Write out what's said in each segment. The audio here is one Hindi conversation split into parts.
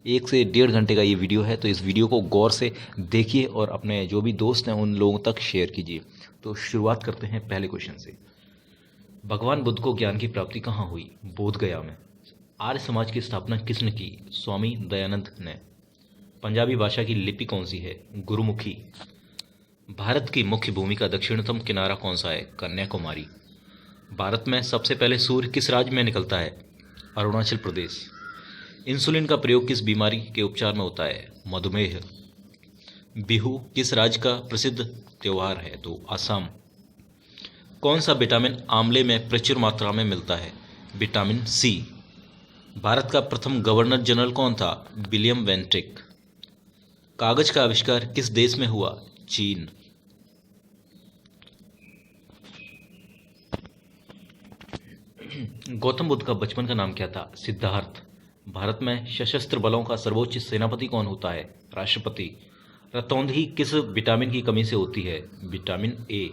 1 से 1.5 घंटे का ये वीडियो है, तो इस वीडियो को गौर से देखिए और अपने जो भी दोस्त हैं उन लोगों तक शेयर कीजिए। तो शुरुआत करते हैं पहले क्वेश्चन से। भगवान बुद्ध को ज्ञान की प्राप्ति कहाँ हुई? बोध गया में। आर्य समाज की स्थापना किसने की? स्वामी दयानंद ने। पंजाबी भाषा की लिपि कौन सी है? गुरुमुखी। भारत की मुख्य भूमि का दक्षिणतम किनारा कौन सा है? कन्याकुमारी। भारत में सबसे पहले सूर्य किस राज्य में निकलता है? अरुणाचल प्रदेश। इंसुलिन का प्रयोग किस बीमारी के उपचार में होता है? मधुमेह। बिहू किस राज्य का प्रसिद्ध त्योहार है? तो असम। कौन सा विटामिन आंवले में प्रचुर मात्रा में मिलता है? Vitamin C. भारत का प्रथम गवर्नर जनरल कौन था? विलियम वेंटिक। कागज का आविष्कार किस देश में हुआ? चीन। गौतम बुद्ध का बचपन का नाम क्या था? सिद्धार्थ। भारत में सशस्त्र बलों का सर्वोच्च सेनापति कौन होता है? राष्ट्रपति। रतौंधी किस विटामिन की कमी से होती है? Vitamin A.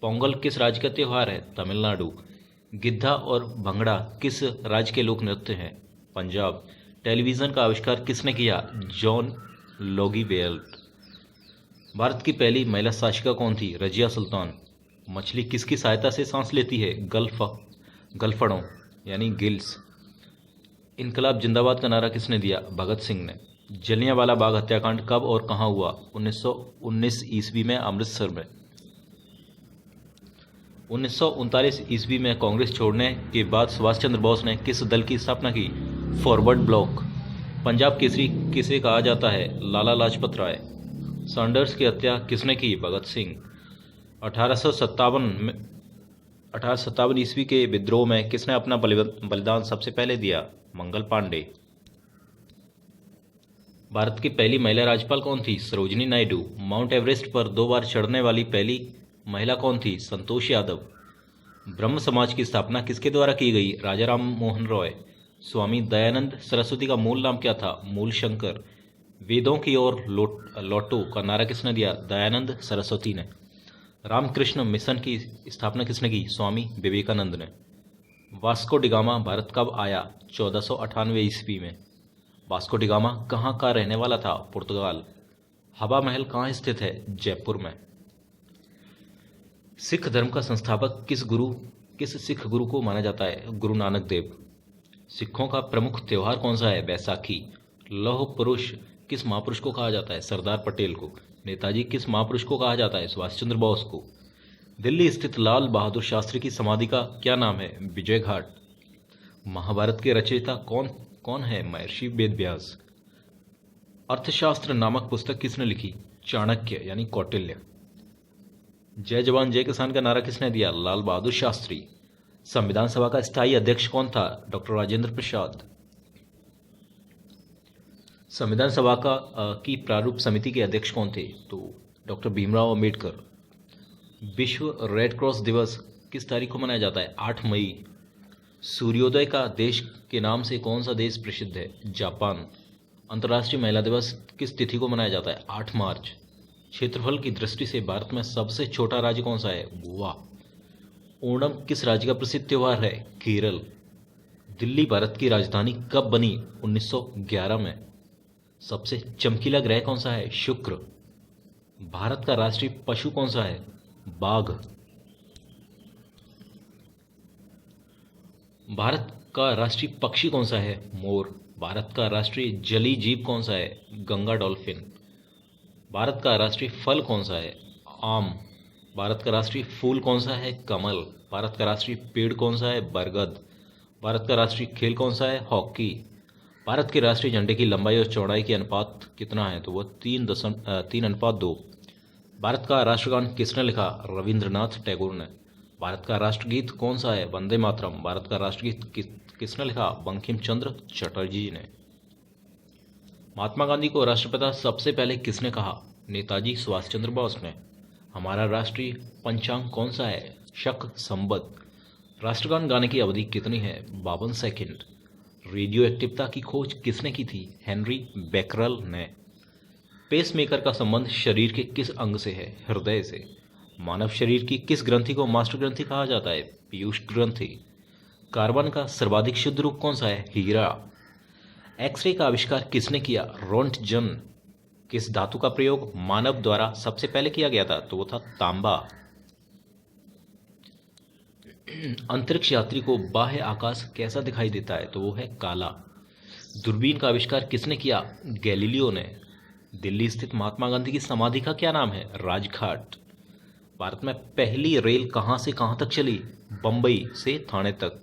पोंगल किस राज्य का त्योहार है? तमिलनाडु। गिद्धा और भंगड़ा किस राज्य के लोक नृत्य हैं? पंजाब। टेलीविज़न का आविष्कार किसने किया? John Logie belt. भारत की पहली महिला शासिका कौन थी? रजिया सुल्तान। मछली किसकी सहायता से सांस लेती है? गलफड़ों यानी गिल्स। इनकलाब जिंदाबाद का नारा किसने दिया? भगत सिंह ने। जलियांवाला बाग हत्याकांड कब और कहां हुआ? 1919 ईस्वी में अमृतसर में। 1939 ईस्वी में कांग्रेस छोड़ने के बाद सुभाष चंद्र बोस ने किस दल की स्थापना की? Forward block. पंजाब केसरी किसे कहा जाता है? लाला लाजपत राय। सैंडर्स की हत्या किसने की? भगत सिंह। 1857 ईस्वी के विद्रोह में किसने अपना बलिदान सबसे पहले दिया? मंगल पांडे। भारत की पहली महिला राज्यपाल कौन थी? सरोजिनी नायडू। माउंट एवरेस्ट पर 2 बार चढ़ने वाली पहली महिला कौन थी? संतोष यादव। ब्रह्म समाज की स्थापना किसके द्वारा की गई? राजा राम मोहन रॉय। स्वामी दयानंद सरस्वती का मूल नाम क्या था? मूल शंकर। वेदों की ओर लौटो का नारा किसने दिया? दयानंद सरस्वती ने। रामकृष्ण मिशन की स्थापना किसने की? स्वामी विवेकानंद ने। वास्को डिगामा भारत कब आया? 1498 ईस्वी में। वास्को डिगामा कहाँ का रहने वाला था? पुर्तगाल। हवा महल कहाँ स्थित है? जयपुर में। सिख धर्म का संस्थापक किस सिख गुरु को माना जाता है? गुरु नानक देव। सिखों का प्रमुख त्योहार कौन सा है? बैसाखी। लौह पुरुष किस महापुरुष को कहा जाता है? सरदार पटेल को। नेताजी किस महापुरुष को कहा जाता है? सुभाष चंद्र बोस को। दिल्ली स्थित लाल बहादुर शास्त्री की समाधि का क्या नाम है? विजय घाट। महाभारत के रचयिता कौन कौन है? महर्षि वेदव्यास। अर्थशास्त्र नामक पुस्तक किसने लिखी? चाणक्य यानी कौटिल्य। जय जवान जय किसान का नारा किसने दिया? लाल बहादुर शास्त्री। संविधान सभा का स्थायी अध्यक्ष कौन था? डॉक्टर राजेंद्र प्रसाद। संविधान सभा की प्रारूप समिति के अध्यक्ष कौन थे? तो डॉक्टर भीमराव अंबेडकर। विश्व रेड क्रॉस दिवस किस तारीख को मनाया जाता है? 8 मई। सूर्योदय का देश के नाम से कौन सा देश प्रसिद्ध है? जापान। अंतर्राष्ट्रीय महिला दिवस किस तिथि को मनाया जाता है? 8 मार्च। क्षेत्रफल की दृष्टि से भारत में सबसे छोटा राज्य कौन सा है? गोवा। ओणम किस राज्य का प्रसिद्ध त्योहार है? केरल। दिल्ली भारत की राजधानी कब बनी? 1911 में। सबसे चमकीला ग्रह कौन सा है? शुक्र। भारत का राष्ट्रीय पशु कौन सा है? बाघ। भारत का राष्ट्रीय पक्षी कौन सा है? मोर। भारत का राष्ट्रीय जलीय जीव कौन सा है? गंगा डॉल्फिन। भारत का राष्ट्रीय फल कौन सा है? आम। भारत का राष्ट्रीय फूल कौन सा है? कमल। भारत का राष्ट्रीय पेड़ कौन सा है? बरगद। भारत का राष्ट्रीय खेल कौन सा है? हॉकी। भारत के राष्ट्रीय झंडे की लंबाई और चौड़ाई के अनुपात कितना है? तो वह 3:2। भारत का राष्ट्रगान किसने लिखा? रविंद्रनाथ टैगोर ने। भारत का राष्ट्रगीत कौन सा है? वंदे मातरम। भारत का राष्ट्रगीत किसने लिखा? बंकिम चंद्र चटर्जी ने। महात्मा गांधी को राष्ट्रपिता सबसे पहले किसने कहा? नेताजी सुभाष चंद्र बोस ने। हमारा राष्ट्रीय पंचांग कौन सा है? शक संवत। राष्ट्रगान गाने की अवधि कितनी है? 52 सेकंड। रेडियो एक्टिवता की खोज किसने की थी? हेनरी बेकरल ने। पेसमेकर का संबंध शरीर के किस अंग से है? हृदय से। मानव शरीर की किस ग्रंथि को मास्टर ग्रंथि कहा जाता है? पीयूष ग्रंथि। कार्बन का सर्वाधिक शुद्ध रूप कौन सा है? हीरा। एक्सरे का आविष्कार किसने किया? रोंटगन। किस धातु का प्रयोग मानव द्वारा सबसे पहले किया गया था? तो वो था तांबा। अंतरिक्ष यात्री को बाह्य आकाश कैसा दिखाई देता है? तो वो है काला। दूरबीन का आविष्कार किसने किया? गैलीलियो ने। दिल्ली स्थित महात्मा गांधी की समाधि का क्या नाम है? राजघाट। भारत में पहली रेल कहां से कहां तक चली? बंबई से थाने तक।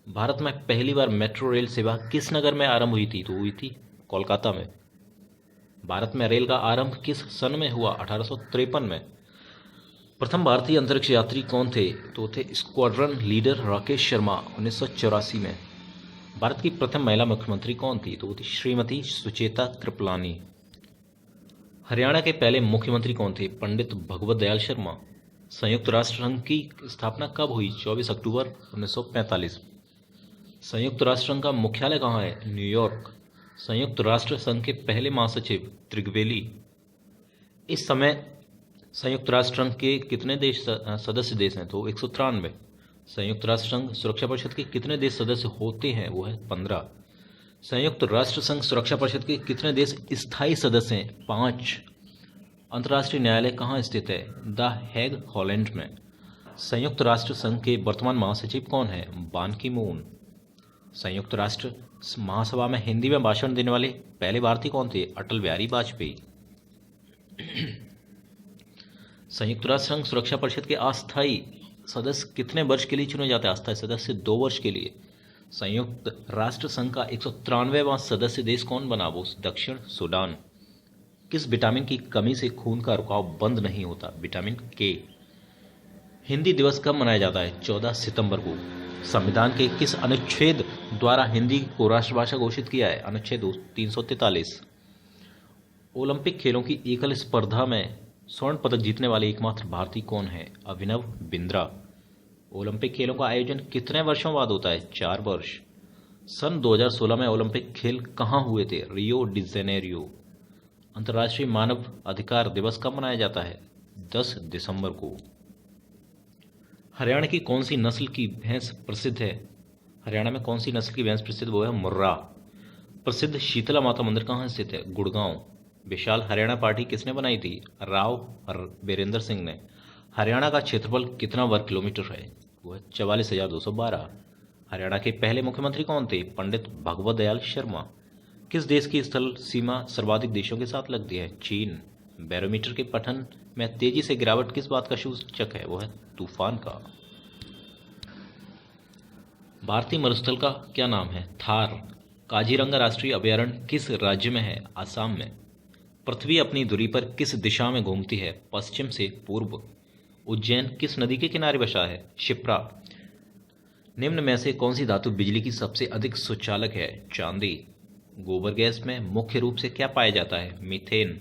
भारत में पहली बार मेट्रो रेल सेवा किस नगर में आरंभ हुई थी? तो हुई थी कोलकाता में। भारत में रेल का आरंभ किस सन में हुआ? 1853 में। प्रथम भारतीय अंतरिक्ष यात्री कौन थे? तो थे स्क्वाड्रन लीडर राकेश शर्मा, 1984 में। भारत की प्रथम महिला मुख्यमंत्री कौन थी? तो वो थी श्रीमती सुचेता कृपलानी। हरियाणा के पहले मुख्यमंत्री कौन थे? पंडित भगवत दयाल शर्मा। संयुक्त राष्ट्र संघ की स्थापना कब हुई? 24 अक्टूबर 1945। संयुक्त राष्ट्र संघ का मुख्यालय कहाँ है? न्यूयॉर्क। संयुक्त राष्ट्र संघ के पहले महासचिव त्रिगवेली। इस समय संयुक्त राष्ट्र संघ के कितने देश सदस्य देश हैं? तो 193। संयुक्त राष्ट्र संघ सुरक्षा परिषद के कितने देश सदस्य होते हैं? वो है 15। संयुक्त राष्ट्र संघ सुरक्षा परिषद के कितने देश स्थायी सदस्य हैं? 5। अंतर्राष्ट्रीय न्यायालय कहाँ स्थित है? द हेग, हॉलैंड में। संयुक्त राष्ट्र संघ के वर्तमान महासचिव कौन है? बान की मून। संयुक्त राष्ट्र महासभा में हिंदी में भाषण देने वाले पहले भारतीय कौन थे? अटल बिहारी वाजपेयी। संयुक्त राष्ट्र संघ सुरक्षा परिषद के अस्थायी सदस्य कितने वर्ष के लिए चुने जाते हैं? अस्थायी सदस्य 2 वर्ष के लिए। संयुक्त राष्ट्र संघ का 193वां सदस्य देश कौन बना? वो दक्षिण सूडान। किस विटामिन की कमी से खून का रुकाव बंद नहीं होता? विटामिन के। हिंदी दिवस कब मनाया जाता है? 14 सितंबर को। संविधान के किस अनुच्छेद द्वारा हिंदी को राष्ट्रभाषा घोषित किया है? अनुच्छेद 343। ओलंपिक खेलों की एकल स्पर्धा में स्वर्ण पदक जीतने वाले एकमात्र भारतीय कौन है? अभिनव बिंद्रा। ओलंपिक खेलों का आयोजन कितने वर्षों बाद होता है? 4 वर्ष। सन 2016 में ओलंपिक खेल कहाँ हुए थे? Rio de Janeiro. अंतर्राष्ट्रीय मानव अधिकार दिवस कब मनाया जाता है? 10 दिसंबर को। हरियाणा की कौन सी नस्ल की भैंस प्रसिद्ध है? हरियाणा में कौन सी नस्ल की भैंस प्रसिद्ध? वो है मुर्रा। प्रसिद्ध शीतला माता मंदिर कहाँ स्थित है? गुड़गांव। विशाल हरियाणा पार्टी किसने बनाई थी? राव बीरेंद्र सिंह ने। हरियाणा का क्षेत्रफल कितना वर्ग किलोमीटर है? वो है 44,212। हरियाणा के पहले मुख्यमंत्री कौन थे? पंडित भगवत दयाल शर्मा। किस देश की स्थल सीमा सर्वाधिक देशों के साथ लगती है? चीन। बैरोमीटर के पठन में तेजी से गिरावट किस बात का सूचक है? वो है तूफान का। भारतीय मरुस्थल का क्या नाम है? थार। काजीरंगा राष्ट्रीय अभयारण्य किस राज्य में है? असम में। पृथ्वी अपनी धुरी पर किस दिशा में घूमती है? पश्चिम से पूर्व। उज्जैन किस नदी के किनारे बसा है? शिप्रा। निम्न में से कौन सी धातु बिजली की सबसे अधिक सुचालक है? चांदी। गोबर गैस में मुख्य रूप से क्या पाया जाता है? मीथेन।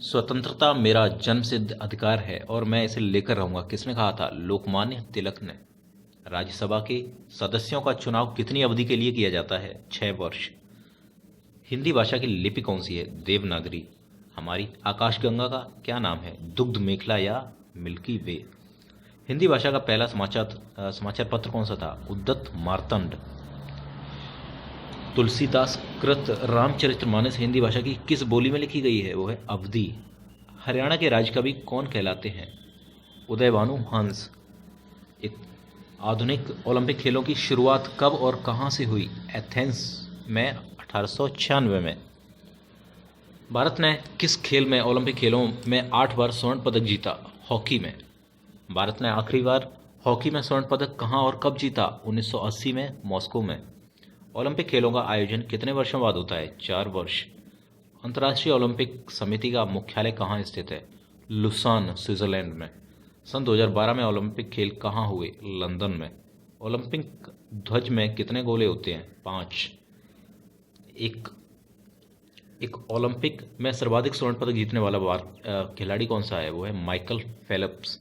स्वतंत्रता मेरा जन्मसिद्ध अधिकार है और मैं इसे लेकर रहूंगा, किसने कहा था? लोकमान्य तिलक ने। राज्यसभा के सदस्यों का चुनाव कितनी अवधि के लिए किया जाता है? 6 वर्ष। हिंदी भाषा की लिपि कौन सी है? देवनागरी। हमारी आकाशगंगा का क्या नाम है? दुग्ध मेखला या मिल्की वे। हिंदी भाषा का पहला समाचार पत्र कौन सा था? उद्यत मार्तंड। तुलसीदास कृत रामचरितमानस हिंदी भाषा की किस बोली में लिखी गई है? वो है अवधी। हरियाणा के राजकवि कौन कहलाते हैं? उदयभानु हंस। एक आधुनिक ओलंपिक खेलों की शुरुआत कब और कहां से हुई? एथेंस में 1896 में। भारत ने किस खेल में ओलंपिक खेलों में 8 बार स्वर्ण पदक जीता? हॉकी में। भारत ने आखिरी बार हॉकी में स्वर्ण पदक कहां और कब जीता? 1980 में मॉस्को में। ओलंपिक खेलों का आयोजन कितने वर्षों बाद होता है? 4 वर्ष। अंतर्राष्ट्रीय ओलंपिक समिति का मुख्यालय कहाँ स्थित है? लुसान, स्विट्जरलैंड में। सन 2012 में ओलंपिक खेल कहाँ हुए? लंदन में। ओलंपिक ध्वज में कितने गोले होते हैं? 5। एक ओलंपिक में सर्वाधिक स्वर्ण पदक जीतने वाला खिलाड़ी कौन सा है? वो है माइकल फेल्प्स।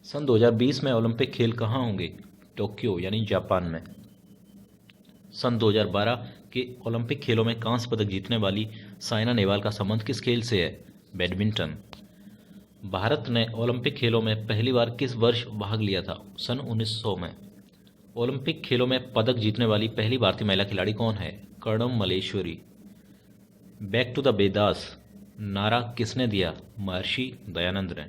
सन 2020 में ओलंपिक खेल कहाँ होंगे? टोक्यो यानी जापान में। सन 2012 के ओलंपिक खेलों में कांस्य पदक जीतने वाली साइना नेहवाल का संबंध किस खेल से है? बैडमिंटन। भारत ने ओलंपिक खेलों में पहली बार किस वर्ष भाग लिया था? सन 1900 में। ओलंपिक खेलों में पदक जीतने वाली पहली भारतीय महिला खिलाड़ी कौन है? Karnam Malleswari. Back to the Vedas नारा किसने दिया? महर्षि दयानंद ने।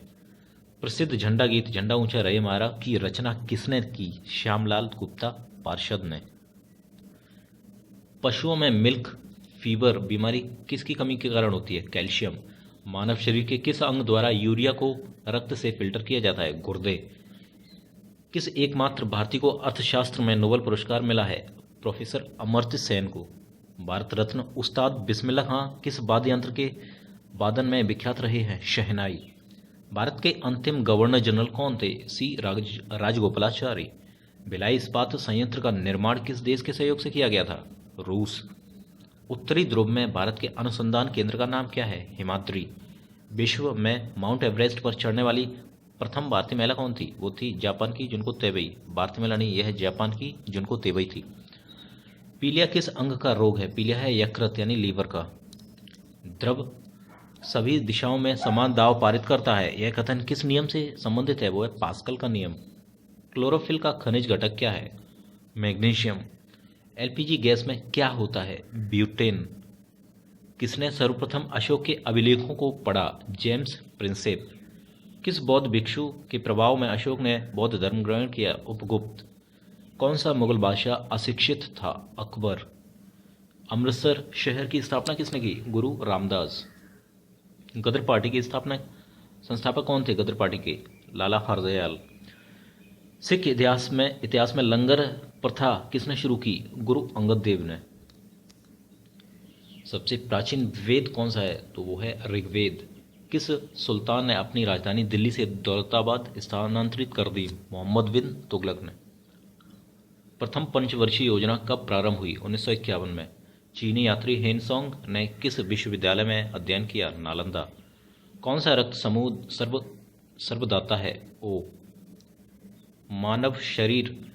प्रसिद्ध झंडा गीत झंडा ऊंचा रहे हमारा की रचना किसने की? श्यामलाल गुप्ता पार्षद ने। पशुओं में मिल्क फीवर बीमारी किसकी कमी के कारण होती है? कैल्शियम। मानव शरीर के किस अंग द्वारा यूरिया को रक्त से फिल्टर किया जाता है? गुर्दे। किस एकमात्र भारतीय को अर्थशास्त्र में नोबेल पुरस्कार मिला है? प्रोफेसर अमर्त्य सेन को। भारत रत्न उस्ताद बिस्मिल्लाह खां किस वाद्य यंत्र के वादन में विख्यात रहे हैं? शहनाई। भारत के अंतिम गवर्नर जनरल कौन थे? सी राजगोपालाचारी। भिलाई इस्पात संयंत्र का निर्माण किस देश के सहयोग से किया गया था? रूस। उत्तरी ध्रुव में भारत के अनुसंधान केंद्र का नाम क्या है? हिमाद्री। विश्व में माउंट एवरेस्ट पर चढ़ने वाली प्रथम भारतीय महिला कौन थी? वो थी जापान की जुनको तेबई। भारतीय महिला नहीं, यह जापान की जुनको तेबई थी। पीलिया किस अंग का रोग है? पीलिया है यकृत यानी लीवर का। द्रव सभी दिशाओं में समान दाव पारित करता है, यह कथन किस नियम से संबंधित है? वो है पास्कल का नियम। क्लोरोफिल का खनिज घटक क्या है? मैग्नीशियम। एलपीजी गैस में क्या होता है? ब्यूटेन। किसने सर्वप्रथम अशोक के अभिलेखों को पढ़ा? James Prinsep. किस बौद्ध भिक्षु के प्रभाव में अशोक ने बौद्ध धर्म ग्रहण किया? उपगुप्त। कौन सा मुगल बादशाह अशिक्षित था? अकबर। अमृतसर शहर की स्थापना किसने की? गुरु रामदास। गदर पार्टी की स्थापना संस्थापक कौन थे? गदर पार्टी के लाला हरदयाल। सिख इतिहास में लंगर प्रथा किसने शुरू की? गुरु अंगद देव ने। सबसे प्राचीन वेद कौन सा है? तो वो है ऋग्वेद। किस सुल्तान ने अपनी राजधानी दिल्ली से दौलताबाद स्थानांतरित कर दी? मोहम्मद बिन तुगलक ने। प्रथम पंचवर्षीय योजना कब प्रारंभ हुई? 1951 में। चीनी यात्री हेनसोंग ने किस विश्वविद्यालय में अध्ययन किया? नालंदा। कौन सा रक्त समूह सर्वदाता है? ओ। मानव शरीर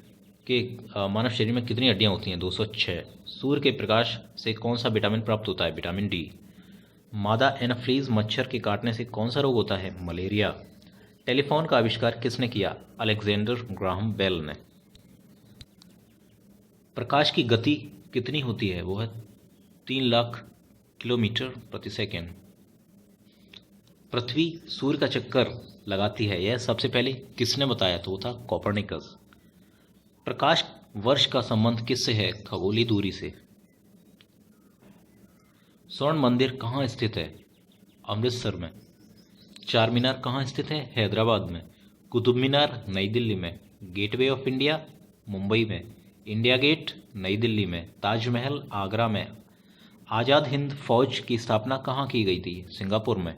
में कितनी हड्डियां होती हैं? 206। सूर्य के प्रकाश से कौन सा विटामिन प्राप्त होता है? Vitamin D. मादा एनाफ्लीज मच्छर के काटने से कौन सा रोग होता है? मलेरिया। टेलीफोन का आविष्कार किसने किया? अलेक्जेंडर ग्राहम बेल ने। प्रकाश की गति कितनी होती है? वो है 3 लाख किलोमीटर प्रति सेकेंड। पृथ्वी सूर्य का चक्कर लगाती है, यह सबसे पहले किसने बताया? तो वो था कोपरनिकस। प्रकाश वर्ष का संबंध किससे है? खगोलीय दूरी से। स्वर्ण मंदिर कहाँ स्थित है? अमृतसर में। चार मीनार कहाँ स्थित है? हैदराबाद में। कुतुब मीनार नई दिल्ली में। गेटवे ऑफ इंडिया मुंबई में। इंडिया गेट नई दिल्ली में। ताजमहल आगरा में। आज़ाद हिंद फौज की स्थापना कहाँ की गई थी? सिंगापुर में।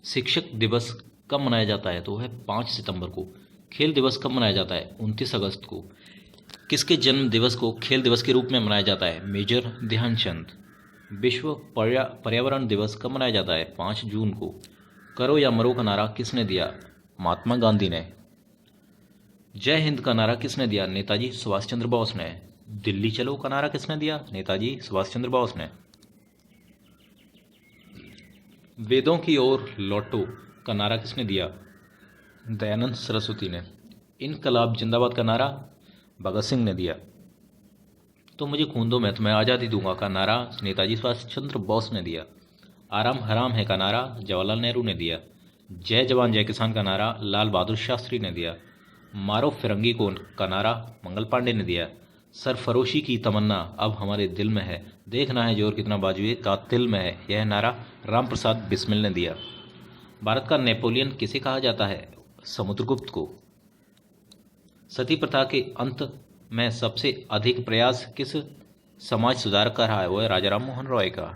शिक्षक दिवस कब मनाया जाता है? तो है 5 सितंबर को। खेल दिवस कब मनाया जाता है? 29 अगस्त को। किसके जन्म दिवस को खेल दिवस के रूप में मनाया जाता है? मेजर ध्यानचंद। विश्व पर्यावरण दिवस कब मनाया जाता है? 5 जून को। करो या मरो का नारा किसने दिया? महात्मा गांधी ने। जय हिंद का नारा किसने दिया? नेताजी सुभाष चंद्र बोस ने। दिल्ली चलो का नारा किसने दिया? नेताजी सुभाष चंद्र बोस ने। वेदों की ओर लौटो का नारा किसने दिया? दयानंद सरस्वती ने। इनकलाब जिंदाबाद का नारा भगत सिंह ने दिया। तो मुझे खून दो मैं तुम्हें आज़ादी दूंगा का नारा नेताजी सुभाष चंद्र बोस ने दिया। आराम हराम है का नारा जवाहरलाल नेहरू ने दिया। जय जवान जय किसान का नारा लाल बहादुर शास्त्री ने दिया। मारो फिरंगी को का नारा मंगल पांडे ने दिया। सरफरोशी की तमन्ना अब हमारे दिल में है, देखना है जोर कितना बाजुए कातिल में है, यह नारा राम प्रसाद बिस्मिल ने दिया। भारत का नेपोलियन किसे कहा जाता है? समुद्रगुप्त को। सती प्रथा के अंत में सबसे अधिक प्रयास किस समाज सुधारक का रहा है? वो है राजा राम मोहन रॉय का।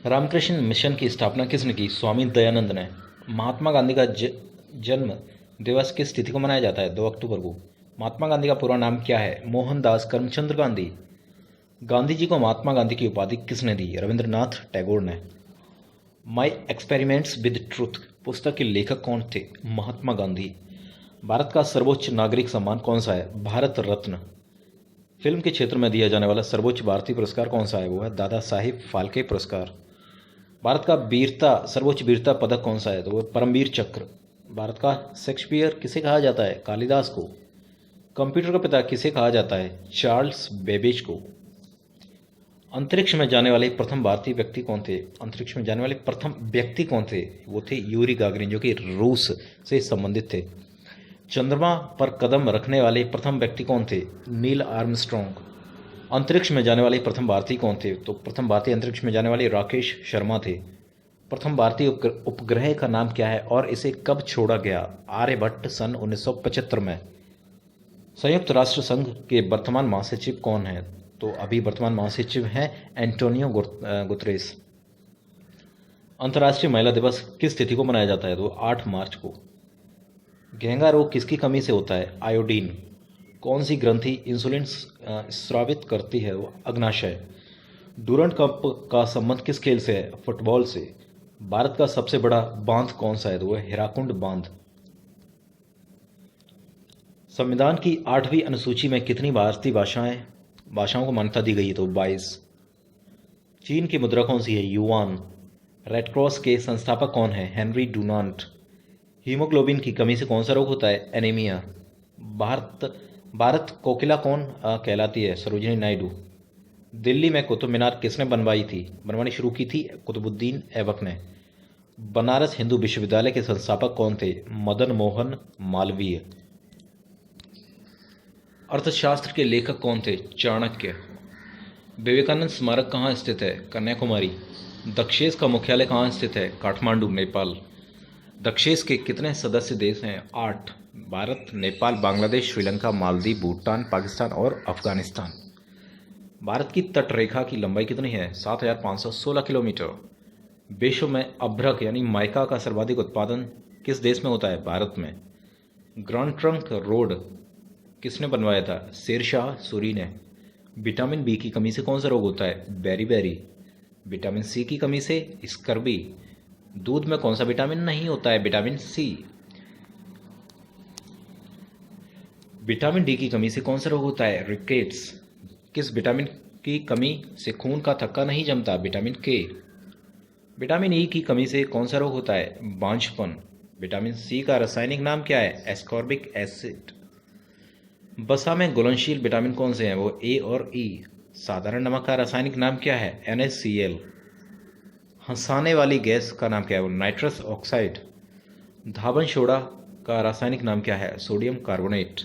रामकृष्ण मिशन की स्थापना किसने की? स्वामी दयानंद ने। महात्मा गांधी का जन्म दिवस किस तिथि को मनाया जाता है? 2 अक्टूबर को। महात्मा गांधी का पूरा नाम क्या है? मोहनदास करमचंद गांधी। गांधी जी को महात्मा गांधी की उपाधि किसने दी? रविंद्रनाथ टैगोर ने। माई एक्सपेरिमेंट्स विद ट्रूथ पुस्तक के लेखक कौन थे? महात्मा गांधी। भारत का सर्वोच्च नागरिक सम्मान कौन सा है? भारत रत्न। फिल्म के क्षेत्र में दिया जाने वाला सर्वोच्च भारतीय पुरस्कार कौन सा है? वो है दादा साहिब फाल्के पुरस्कार। भारत का सर्वोच्च वीरता पदक कौन सा है? तो वो परमवीर चक्र। भारत का शेक्सपियर किसे कहा जाता है? कालिदास को। कंप्यूटर का पिता किसे कहा जाता है? चार्ल्स बेबेज को। अंतरिक्ष में जाने वाले प्रथम भारतीय व्यक्ति कौन थे? अंतरिक्ष में जाने वाले प्रथम व्यक्ति कौन थे? वो थे यूरी गागरिन, जो कि रूस से संबंधित थे। चंद्रमा पर कदम रखने वाले प्रथम व्यक्ति कौन थे? Neil Armstrong. अंतरिक्ष में जाने वाले प्रथम भारतीय कौन थे? तो प्रथम भारतीय अंतरिक्ष में जाने वाले राकेश शर्मा थे। प्रथम भारतीय उपग्रह का नाम क्या है और इसे कब छोड़ा गया? आर्यभट्ट सन 1975 में। संयुक्त राष्ट्र संघ के वर्तमान महासचिव कौन है? तो अभी वर्तमान महासचिव हैं एंटोनियो गुतरेस। अंतर्राष्ट्रीय महिला दिवस किस तिथि को मनाया जाता है? तो 8 मार्च को। घेंगा रोग किसकी कमी से होता है? आयोडीन। कौन सी ग्रंथि इंसुलिन स्रावित करती है? वो अग्नाशय। डूरंट कप का संबंध किस खेल से है? फुटबॉल से। भारत का सबसे बड़ा बांध कौन सा है? तो वह हीराकुंड बांध। संविधान की 8वीं अनुसूची में कितनी भारतीय भाषाओं को मान्यता दी गई है? तो 22। चीन की मुद्रा कौन सी है? युआन। रेड क्रॉस के संस्थापक कौन है? Henry Dunant. हीमोग्लोबिन की कमी से कौन सा रोग होता है? एनीमिया। भारत कोकिला कौन कहलाती है? सरोजिनी नायडू। दिल्ली में कुतुब मीनार किसने बनवानी शुरू की थी? कुतुबुद्दीन ऐबक ने। बनारस हिंदू विश्वविद्यालय के संस्थापक कौन थे? मदन मोहन मालवीय। अर्थशास्त्र के लेखक कौन थे? चाणक्य। विवेकानंद स्मारक कहाँ स्थित है? कन्याकुमारी। दक्षेस का मुख्यालय कहाँ स्थित है? काठमांडू, नेपाल। दक्षेस के कितने सदस्य देश हैं? 8। भारत, नेपाल, बांग्लादेश, श्रीलंका, मालदीव, भूटान, पाकिस्तान और अफगानिस्तान। भारत की तटरेखा की लंबाई कितनी है? 7516 किलोमीटर। विश्व में अभ्रक यानी माइका का सर्वाधिक उत्पादन किस देश में होता है? भारत में। ग्रैंड ट्रंक रोड किसने बनवाया था? शेरशाह सूरी ने। विटामिन बी की कमी से कौन सा रोग होता है? बेरी। विटामिन सी की कमी से स्कर्वी। दूध में कौन सा विटामिन नहीं होता है? Vitamin C. विटामिन डी की कमी से कौन सा रोग होता है? रिकेट्स। किस विटामिन की कमी से खून का थक्का नहीं जमता? विटामिन के। विटामिन ई की कमी से कौन सा रोग होता है? बांझपन। विटामिन सी का रासायनिक नाम क्या है? Ascorbic acid. वसा में घुलनशील विटामिन कौन से हैं? वो ए और ई। साधारण नमक का रासायनिक नाम क्या है? NaCl। हंसाने वाली गैस का नाम क्या है? वो नाइट्रस ऑक्साइड। धावन सोडा का रासायनिक नाम क्या है? Sodium carbonate.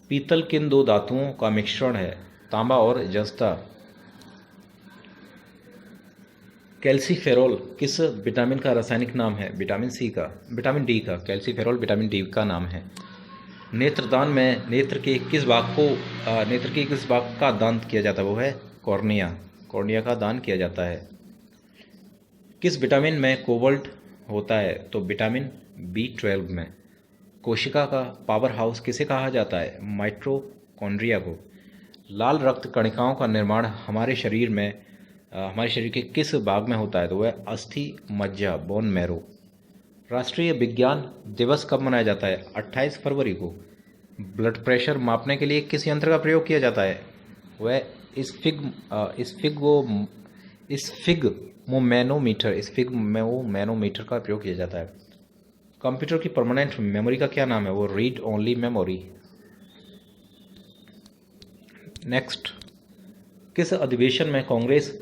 पीतल किन दो धातुओं का मिश्रण है? तांबा और जस्ता। कैल्सीफेरॉल किस विटामिन का रासायनिक नाम है? विटामिन डी का। कैल्सीफेरॉल विटामिन डी का नाम है। नेत्रदान में नेत्र के किस भाग का दान किया जाता है? वो है कॉर्निया का दान किया जाता है। किस विटामिन में कोबाल्ट होता है? तो विटामिन B12 में। कोशिका का पावर हाउस किसे कहा जाता है? माइटोकॉन्ड्रिया को। लाल रक्त कणिकाओं का निर्माण हमारे शरीर के किस भाग में होता है? तो वह अस्थि मज्जा, बोन मैरो। राष्ट्रीय विज्ञान दिवस कब मनाया जाता है? 28 फरवरी को। ब्लड प्रेशर मापने के लिए किस यंत्र का प्रयोग किया जाता है? वह स्फिग्मोमैनोमीटर का प्रयोग किया जाता है। कंप्यूटर की परमानेंट मेमोरी का क्या नाम है? वो रीड ओनली मेमोरी। नेक्स्ट, किस अधिवेशन में कांग्रेस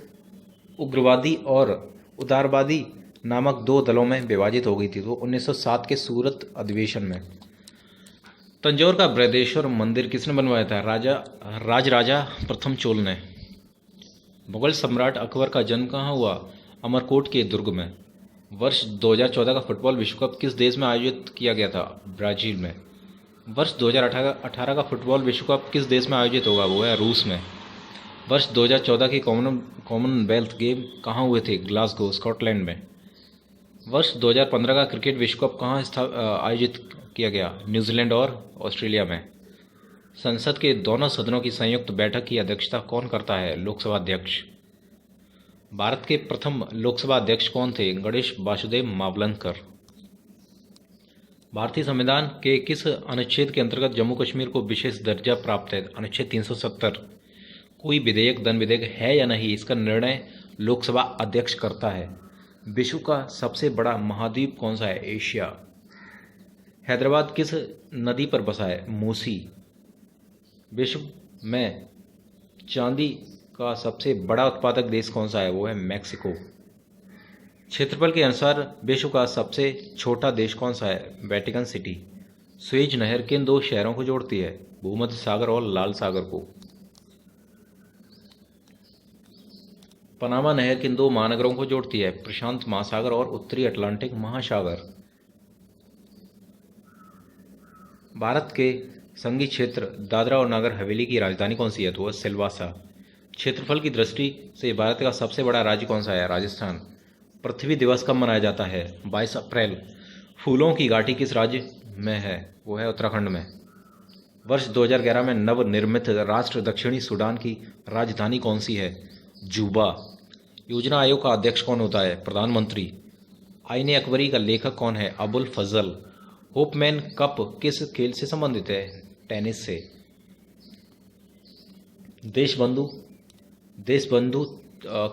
उग्रवादी और उदारवादी नामक 2 दलों में विभाजित हो गई थी? तो 1907 के सूरत अधिवेशन में। तंजौर का बृहदेश्वर मंदिर किसने बनवाया था? राजा प्रथम चोल ने। मुगल सम्राट अकबर का जन्म कहाँ हुआ? अमरकोट के दुर्ग में। वर्ष 2014 का फुटबॉल विश्व कप किस देश में आयोजित किया गया था? ब्राजील में। वर्ष 2018 का फुटबॉल विश्व कप किस देश में आयोजित होगा? वो है रूस में। वर्ष 2014 के कॉमनवेल्थ गेम कहाँ हुए थे? ग्लासगो, स्कॉटलैंड में। वर्ष 2015 का क्रिकेट विश्व कप कहाँ आयोजित किया गया? न्यूजीलैंड और ऑस्ट्रेलिया में। संसद के दोनों सदनों की संयुक्त बैठक की अध्यक्षता कौन करता है? लोकसभा अध्यक्ष। भारत के प्रथम लोकसभा अध्यक्ष कौन थे? गणेश वासुदेव मावलंकर। भारतीय संविधान के किस अनुच्छेद के अंतर्गत जम्मू कश्मीर को विशेष दर्जा प्राप्त है? अनुच्छेद 370। कोई विधेयक धन विधेयक है या नहीं, इसका निर्णय लोकसभा अध्यक्ष करता है। विश्व का सबसे बड़ा महाद्वीप कौन सा है? एशिया। हैदराबाद किस नदी पर बसा है? मूसी। विश्व में चांदी का सबसे बड़ा उत्पादक देश कौन सा है? वो है मैक्सिको। क्षेत्रफल के अनुसार विश्व का सबसे छोटा देश कौन सा है? Vatican city. स्वेज नहर किन दो शहरों को जोड़ती है? भूमध्य सागर और लाल सागर को। पनामा नहर किन दो महानगरों को जोड़ती है? प्रशांत महासागर और उत्तरी अटलांटिक महासागर। भारत के संघीय क्षेत्र दादरा और नगर हवेली की राजधानी कौन सी है? तो वह सिलवासा। क्षेत्रफल की दृष्टि से भारत का सबसे बड़ा राज्य कौन सा है? राजस्थान। पृथ्वी दिवस कब मनाया जाता है? 22 अप्रैल। फूलों की घाटी किस राज्य में है? वो है उत्तराखंड में। वर्ष 2011 में नवनिर्मित राष्ट्र दक्षिणी सूडान की राजधानी कौन सी है? जूबा। योजना आयोग का अध्यक्ष कौन होता है? प्रधानमंत्री। आईने अकबरी का लेखक कौन है? अबुल फजल। होपमैन कप किस खेल से संबंधित है? टेनिस से। देशबंधु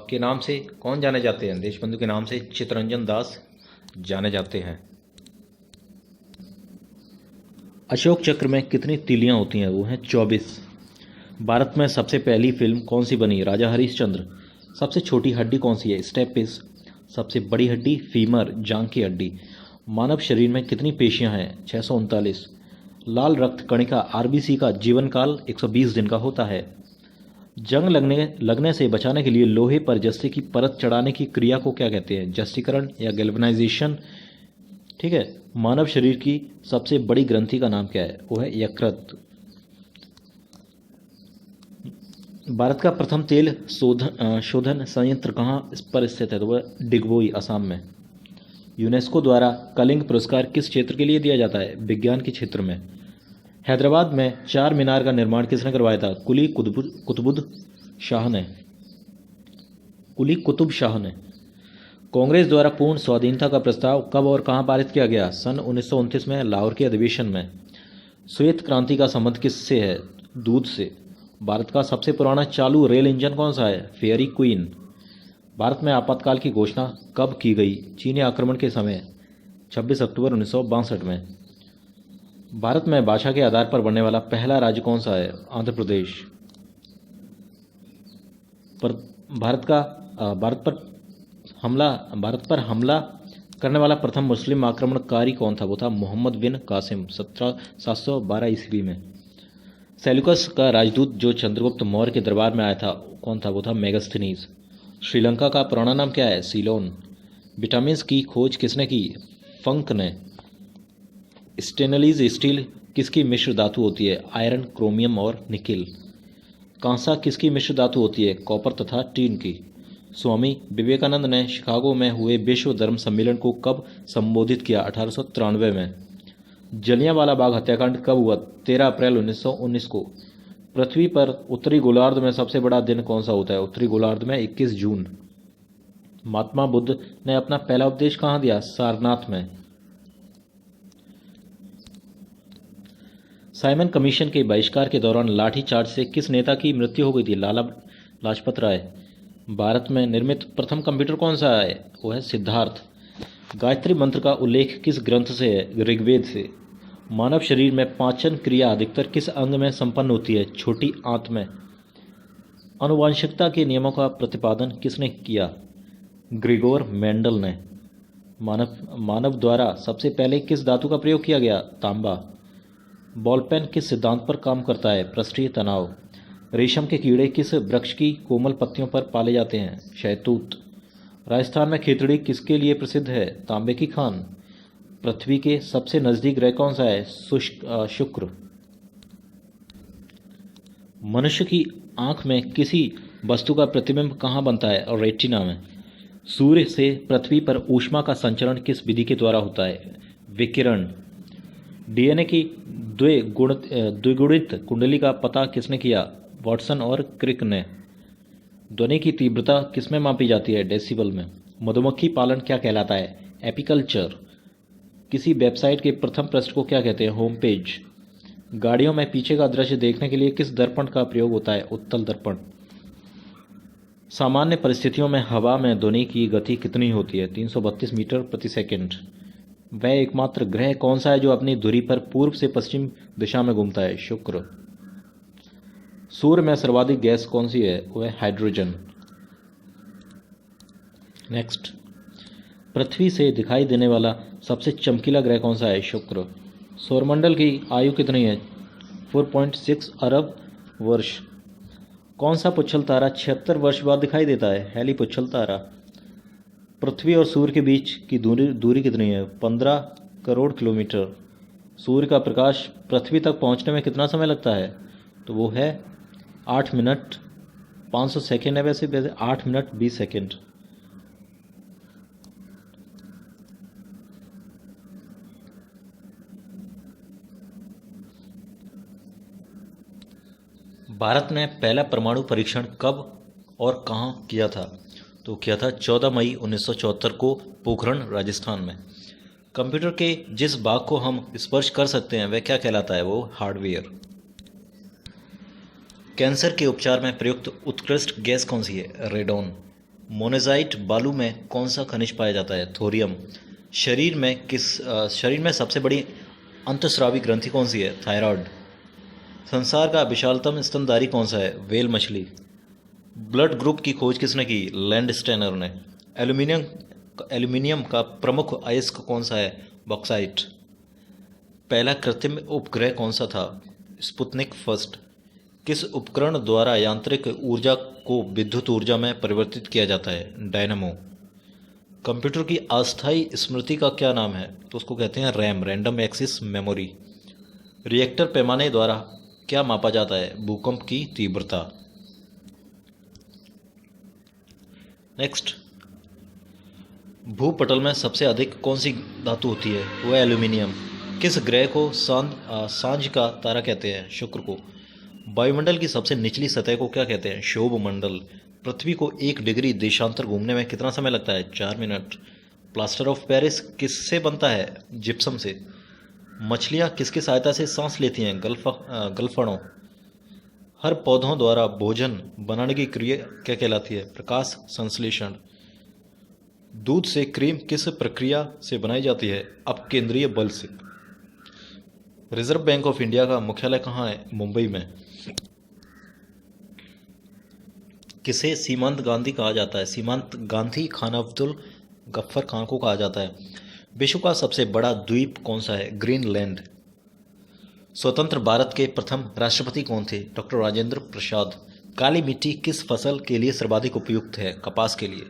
के नाम से कौन जाने जाते हैं? देशबंधु के नाम से चित्तरंजन दास जाने जाते हैं। अशोक चक्र में कितनी तीलियां होती हैं? वो हैं 24। भारत में सबसे पहली फिल्म कौन सी बनी? राजा हरिश्चंद्र। सबसे छोटी हड्डी कौन सी है? स्टेपिस। सबसे बड़ी हड्डी फीमर, जांघ की हड्डी। मानव शरीर में कितनी पेशियां हैं? 639। लाल रक्त कणिका आरबीसी का जीवन काल 120 दिन का होता है। जंग लगने से बचाने के लिए लोहे पर जस्ते की परत चढ़ाने की क्रिया को क्या कहते हैं? जस्तीकरण या गैल्वेनाइजेशन। ठीक है। मानव शरीर की सबसे बड़ी ग्रंथि का नाम क्या है? वो है यकृत। भारत का प्रथम तेल शोधन संयंत्र कहाँ पर स्थित है? तो वह डिगबोई, असम में। यूनेस्को द्वारा कलिंग पुरस्कार किस क्षेत्र के लिए दिया जाता है? विज्ञान के क्षेत्र में। हैदराबाद में चार मीनार का निर्माण किसने करवाया था? कुली कुतुब शाह ने। कांग्रेस द्वारा पूर्ण स्वाधीनता का प्रस्ताव कब और कहां पारित किया गया? सन 1929 में लाहौर के अधिवेशन में। श्वेत क्रांति का संबंध किससे है? दूध से। भारत का सबसे पुराना चालू रेल इंजन कौन सा है? Fairy queen. भारत में आपातकाल की घोषणा कब की गई? चीनी आक्रमण के समय 26 अक्टूबर 1962 में। भारत में भाषा के आधार पर बनने वाला पहला राज्य कौन सा है? आंध्र प्रदेश। भारत पर हमला करने वाला प्रथम मुस्लिम आक्रमणकारी कौन था? वो था मोहम्मद बिन कासिम 712 ईस्वी में। सेल्यूकस का राजदूत जो चंद्रगुप्त मौर्य के दरबार में आया था कौन था? वो था मेगास्थनीज। श्रीलंका का पुराना नाम क्या है? सीलोन। विटामिन्स की खोज किसने की? फंक ने। स्टेनलीज स्टील किसकी मिश्र धातु होती है? आयरन, क्रोमियम और निकिल। कांसा किसकी मिश्र धातु होती है? कॉपर तथा टीन की। स्वामी विवेकानंद ने शिकागो में हुए विश्व धर्म सम्मेलन को कब संबोधित किया? 1893 में। जलियांवाला बाग हत्याकांड कब हुआ? 13 अप्रैल 1919 को। पृथ्वी पर उत्तरी गोलार्ध में सबसे बड़ा दिन कौन सा होता है? उत्तरी गोलार्ध में 21 जून। महात्मा बुद्ध ने अपना पहला उपदेश कहाँ दिया? सारनाथ में। साइमन कमीशन के बहिष्कार के दौरान लाठीचार्ज से किस नेता की मृत्यु हो गई थी? लाला लाजपत राय। भारत में निर्मित प्रथम कंप्यूटर कौन सा है? वो है सिद्धार्थ। गायत्री मंत्र का उल्लेख किस ग्रंथ से है? ऋग्वेद से। मानव शरीर में पाचन क्रिया अधिकतर किस अंग में संपन्न होती है? छोटी आंत में। आनुवंशिकता के नियमों का प्रतिपादन किसने किया? ग्रिगोर मेंडल ने। मानव द्वारा सबसे पहले किस धातु का प्रयोग किया गया? तांबा। बॉलपेन किस सिद्धांत पर काम करता है? पृष्ठीय तनाव। रेशम के कीड़े किस वृक्ष की कोमल पत्तियों पर पाले जाते हैं? शहतूत। राजस्थान में खिचड़ी किसके लिए प्रसिद्ध है? तांबे की खान। पृथ्वी के सबसे नजदीक ग्रह कौन सा है? शुक्र। मनुष्य की आंख में किसी वस्तु का प्रतिबिंब कहाँ बनता है? और रेटिना में। सूर्य से पृथ्वी पर ऊष्मा का संचरण किस विधि के द्वारा होता है? विकिरण। डीएनए की द्विगुणित कुंडली का पता किसने किया? वाटसन और क्रिक ने। ध्वनि की तीव्रता किसमें मापी जाती है? डेसिबल में। मधुमक्खी पालन क्या कहलाता है? एपिकल्चर। किसी वेबसाइट के प्रथम पृष्ठ को क्या कहते हैं? Home page. गाड़ियों में पीछे का दृश्य देखने के लिए किस दर्पण का प्रयोग होता है? उत्तल दर्पण। सामान्य परिस्थितियों में हवा में ध्वनि की गति कितनी होती है? 332 मीटर प्रति सेकंड। वह एकमात्र ग्रह कौन सा है जो अपनी धुरी पर पूर्व से पश्चिम दिशा में घूमता है? शुक्र। सूर्य में सर्वाधिक गैस कौन सी है? वह है हाइड्रोजन। नेक्स्ट, पृथ्वी से दिखाई देने वाला सबसे चमकीला ग्रह कौन सा है? शुक्र। सौरमंडल की आयु कितनी है? 4.6 अरब वर्ष। कौन सा पुच्छल तारा 76 वर्ष बाद दिखाई देता है? हैली पुच्छल तारा। पृथ्वी और सूर्य के बीच की दूरी कितनी है? 15 करोड़ किलोमीटर। सूर्य का प्रकाश पृथ्वी तक पहुंचने में कितना समय लगता है? तो वो है 8 मिनट 500 सेकेंड है। वैसे 8 मिनट 20 सेकेंड। भारत ने पहला परमाणु परीक्षण कब और कहाँ किया था? तो किया था 14 मई 1974 को पोखरण, राजस्थान में। कंप्यूटर के जिस भाग को हम स्पर्श कर सकते हैं वह क्या कहलाता है? वो हार्डवेयर। कैंसर के उपचार में प्रयुक्त उत्कृष्ट गैस कौन सी है? रेडोन। मोनेजाइट बालू में कौन सा खनिज पाया जाता है? थोरियम। शरीर में सबसे बड़ी अंतस्रावी ग्रंथि कौन सी है? थायराइड। संसार का विशालतम स्तनधारी कौन सा है? व्हेल मछली। ब्लड ग्रुप की खोज किसने की? लैंडस्टेनर ने। एल्यूमिनियम का प्रमुख अयस्क कौन सा है? बॉक्साइट। पहला कृत्रिम उपग्रह कौन सा था? Sputnik first. किस उपकरण द्वारा यांत्रिक ऊर्जा को विद्युत ऊर्जा में परिवर्तित किया जाता है? डायनामो। कंप्यूटर की अस्थायी स्मृति का क्या नाम है? तो उसको कहते हैं RAM, random access memory. Richter पैमाने द्वारा क्या मापा जाता है? भूकंप की तीव्रता। नेक्स्ट, भूपटल में सबसे अधिक कौन सी धातु होती है? वह एल्यूमिनियम। किस ग्रह को सांझ का तारा कहते हैं? शुक्र को। वायुमंडल की सबसे निचली सतह को क्या कहते हैं? क्षोभ मंडल। पृथ्वी को 1 डिग्री देशांतर घूमने में कितना समय लगता है? 4 मिनट। प्लास्टर ऑफ पेरिस किससे बनता है? जिप्सम से। मछलियाँ किसकी सहायता से सांस लेती हैं? गलफड़ों। हर पौधों द्वारा भोजन बनाने की क्रिया क्या कहलाती है? प्रकाश संश्लेषण। दूध से क्रीम किस प्रक्रिया से बनाई जाती है? अपकेंद्रीय बल से। रिजर्व बैंक ऑफ इंडिया का मुख्यालय कहाँ है? मुंबई में। किसे सीमांत गांधी कहा जाता है? सीमांत गांधी खान अब्दुल गफ्फर खान को कहा जाता है। विश्व का सबसे बड़ा द्वीप कौन सा है? ग्रीनलैंड। स्वतंत्र भारत के प्रथम राष्ट्रपति कौन थे? डॉक्टर राजेंद्र प्रसाद। काली मिट्टी किस फसल के लिए सर्वाधिक उपयुक्त है? कपास के लिए।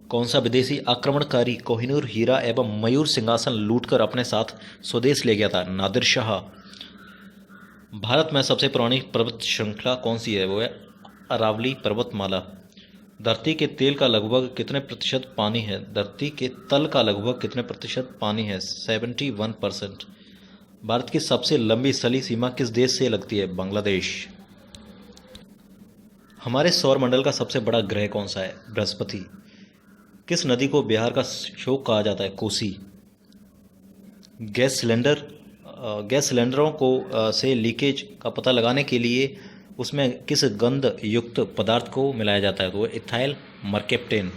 कौन सा विदेशी आक्रमणकारी कोहिनूर हीरा एवं मयूर सिंहासन लूटकर अपने साथ स्वदेश ले गया था? नादिर शाह। भारत में सबसे पुरानी पर्वत श्रृंखला कौन सी है? वो है अरावली पर्वतमाला। धरती के तेल का लगभग कितने प्रतिशत पानी है? धरती के तल का लगभग कितने प्रतिशत पानी है? 71%। भारत की सबसे लंबी स्थलीय सीमा किस देश से लगती है? बांग्लादेश। हमारे सौरमंडल का सबसे बड़ा ग्रह कौन सा है? बृहस्पति। किस नदी को बिहार का शोक कहा जाता है? कोसी। गैस सिलेंडरों को से लीकेज का पता लगाने के लिए उसमें किस गंध युक्त पदार्थ को मिलाया जाता है? तो वो इथाइल मर्केप्टेन।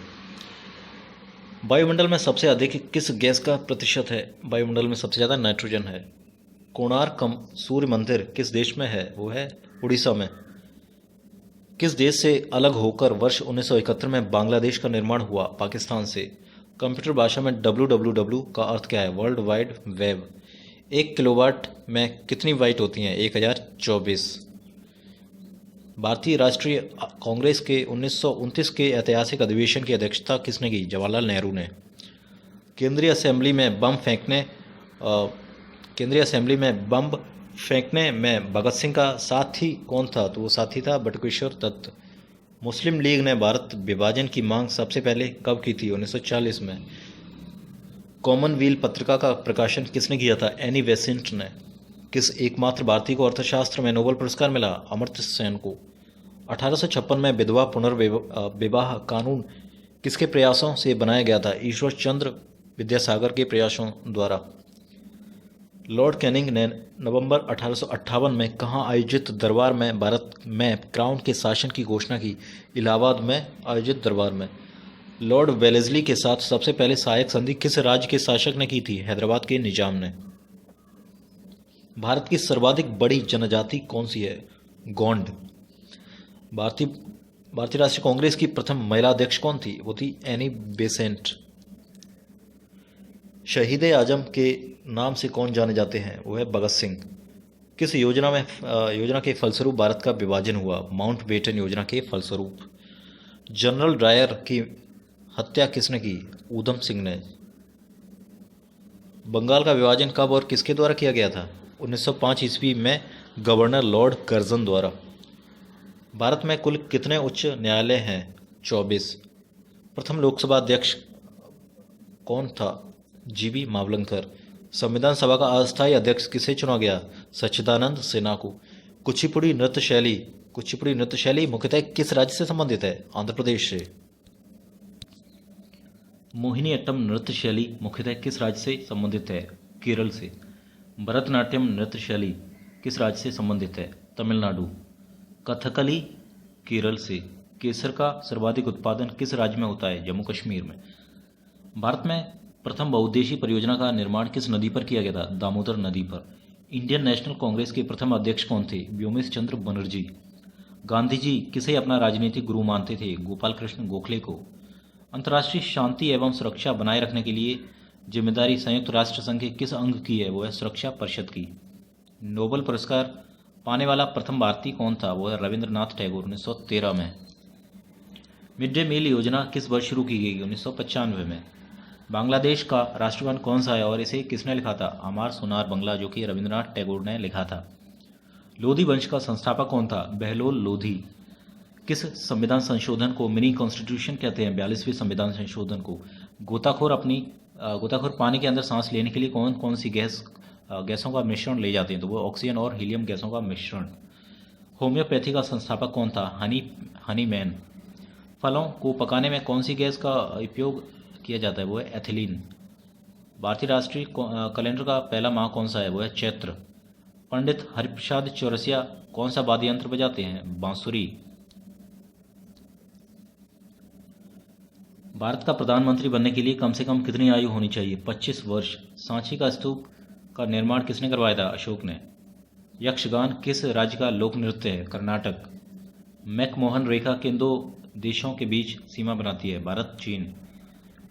वायुमंडल में सबसे अधिक किस गैस का प्रतिशत है? वायुमंडल में सबसे ज़्यादा नाइट्रोजन है। कोणार्क सूर्य मंदिर किस देश में है? वो है उड़ीसा में। किस देश से अलग होकर वर्ष 1971 में बांग्लादेश का निर्माण हुआ? पाकिस्तान से। कंप्यूटर भाषा में www का अर्थ क्या है? World wide web. 1 किलोवाट में कितनी वाट होती हैं? 1024। भारतीय राष्ट्रीय कांग्रेस के 1929 के ऐतिहासिक अधिवेशन की अध्यक्षता किसने की? जवाहरलाल नेहरू ने। केंद्रीय असेंबली में बम फेंकने में भगत सिंह का साथी कौन था? तो वो साथी था बटुकेश्वर दत्त। मुस्लिम लीग ने भारत विभाजन की मांग सबसे पहले कब की थी? 1940 में। कॉमनवेल्थ पत्रिका का प्रकाशन किसने किया था? एनी बेसेंट ने। किस एकमात्र भारतीय को अर्थशास्त्र में नोबेल पुरस्कार मिला? अमर्त्य सेन को। 1856 में विधवा पुनर्विवाह कानून किसके प्रयासों से बनाया गया था? ईश्वर चंद्र विद्यासागर के प्रयासों द्वारा। लॉर्ड कैनिंग ने नवंबर 1858 में कहाँ आयोजित दरबार में भारत में क्राउन के शासन की घोषणा की? इलाहाबाद में आयोजित दरबार में। लॉर्ड वेलेस्ली के साथ सबसे पहले सहायक संधि किस राज्य के शासक ने की थी? हैदराबाद के निजाम ने। भारत की सर्वाधिक बड़ी जनजाति कौन सी है? गोंड। भारतीय भारतीय राष्ट्रीय कांग्रेस की प्रथम महिला अध्यक्ष कौन थी? वो थी एनी बेसेंट। शहीद आजम के नाम से कौन जाने जाते हैं? वो है भगत सिंह। किस योजना के फलस्वरूप भारत का विभाजन हुआ? माउंटबेटन योजना के फलस्वरूप। जनरल डायर की हत्या किसने की? ऊधम सिंह ने। बंगाल का विभाजन कब और किसके द्वारा किया गया था? 1905 ईस्वी में गवर्नर लॉर्ड कर्जन द्वारा। भारत में कुल कितने उच्च न्यायालय हैं? 24। प्रथम लोकसभा अध्यक्ष कौन था? जीवी मावलंकर। संविधान सभा का अस्थायी अध्यक्ष किसे चुना गया? सच्चिदानंद सिन्हा को। कुचिपुड़ी नृत्य शैली मुख्यतः किस राज्य से संबंधित है? आंध्र प्रदेश से। मोहिनीअट्टम नृत्य शैली मुख्यतः किस राज्य से संबंधित है? केरल से। भरतनाट्यम नृत्य शैली किस राज्य से संबंधित है? तमिलनाडु। कथकली केरल से। केसर का सर्वाधिक उत्पादन किस राज्य में होता है? जम्मू कश्मीर में। भारत में प्रथम बहुउद्देशीय परियोजना का निर्माण किस नदी पर किया गया था? दामोदर नदी पर। इंडियन नेशनल कांग्रेस के प्रथम अध्यक्ष कौन थे? व्योमेश चंद्र बनर्जी। गांधी जी किसे अपना राजनीतिक गुरु मानते थे? गोपाल कृष्ण गोखले को। अंतर्राष्ट्रीय शांति एवं सुरक्षा बनाए रखने के लिए जिम्मेदारी संयुक्त राष्ट्र संघ के किस अंग की है? वो है सुरक्षा परिषद की। नोबेल पुरस्कार पाने वाला प्रथम भारतीय कौन था? वो है रविंद्रनाथ टैगोर 1913 में। मिड डे मील योजना किस वर्ष शुरू की गई? 1995 में। बांग्लादेश का राष्ट्रगान कौन सा है और इसे किसने लिखा था? अमार सोनार बंगला, जो कि रविंद्रनाथ टैगोर ने लिखा था। लोधी वंश का संस्थापक कौन था? बहलोल लोधी। किस संविधान संशोधन को मिनी कॉन्स्टिट्यूशन कहते हैं? 42वें संविधान संशोधन को। गोताखोर पानी के अंदर सांस लेने के लिए कौन कौन सी गैसों का मिश्रण ले जाते हैं? तो वो ऑक्सीजन और हीलियम गैसों का मिश्रण। होम्योपैथी का संस्थापक कौन था? हनी मैन। फलों को पकाने में कौन सी गैस का उपयोग किया जाता है? वो है एथिलीन। भारतीय राष्ट्रीय कैलेंडर का पहला माह कौन सा है? वो है चैत्र। पंडित हरिप्रसाद चौरसिया कौन सा वाद्य यंत्र बजाते हैं? बांसुरी। भारत का प्रधानमंत्री बनने के लिए कम से कम कितनी आयु होनी चाहिए? 25 वर्ष। सांची का स्तूप का निर्माण किसने करवाया था? अशोक ने। यक्षगान किस राज्य का लोक नृत्य है? कर्नाटक। मैकमोहन रेखा किन दो देशों के बीच सीमा बनाती है? भारत चीन।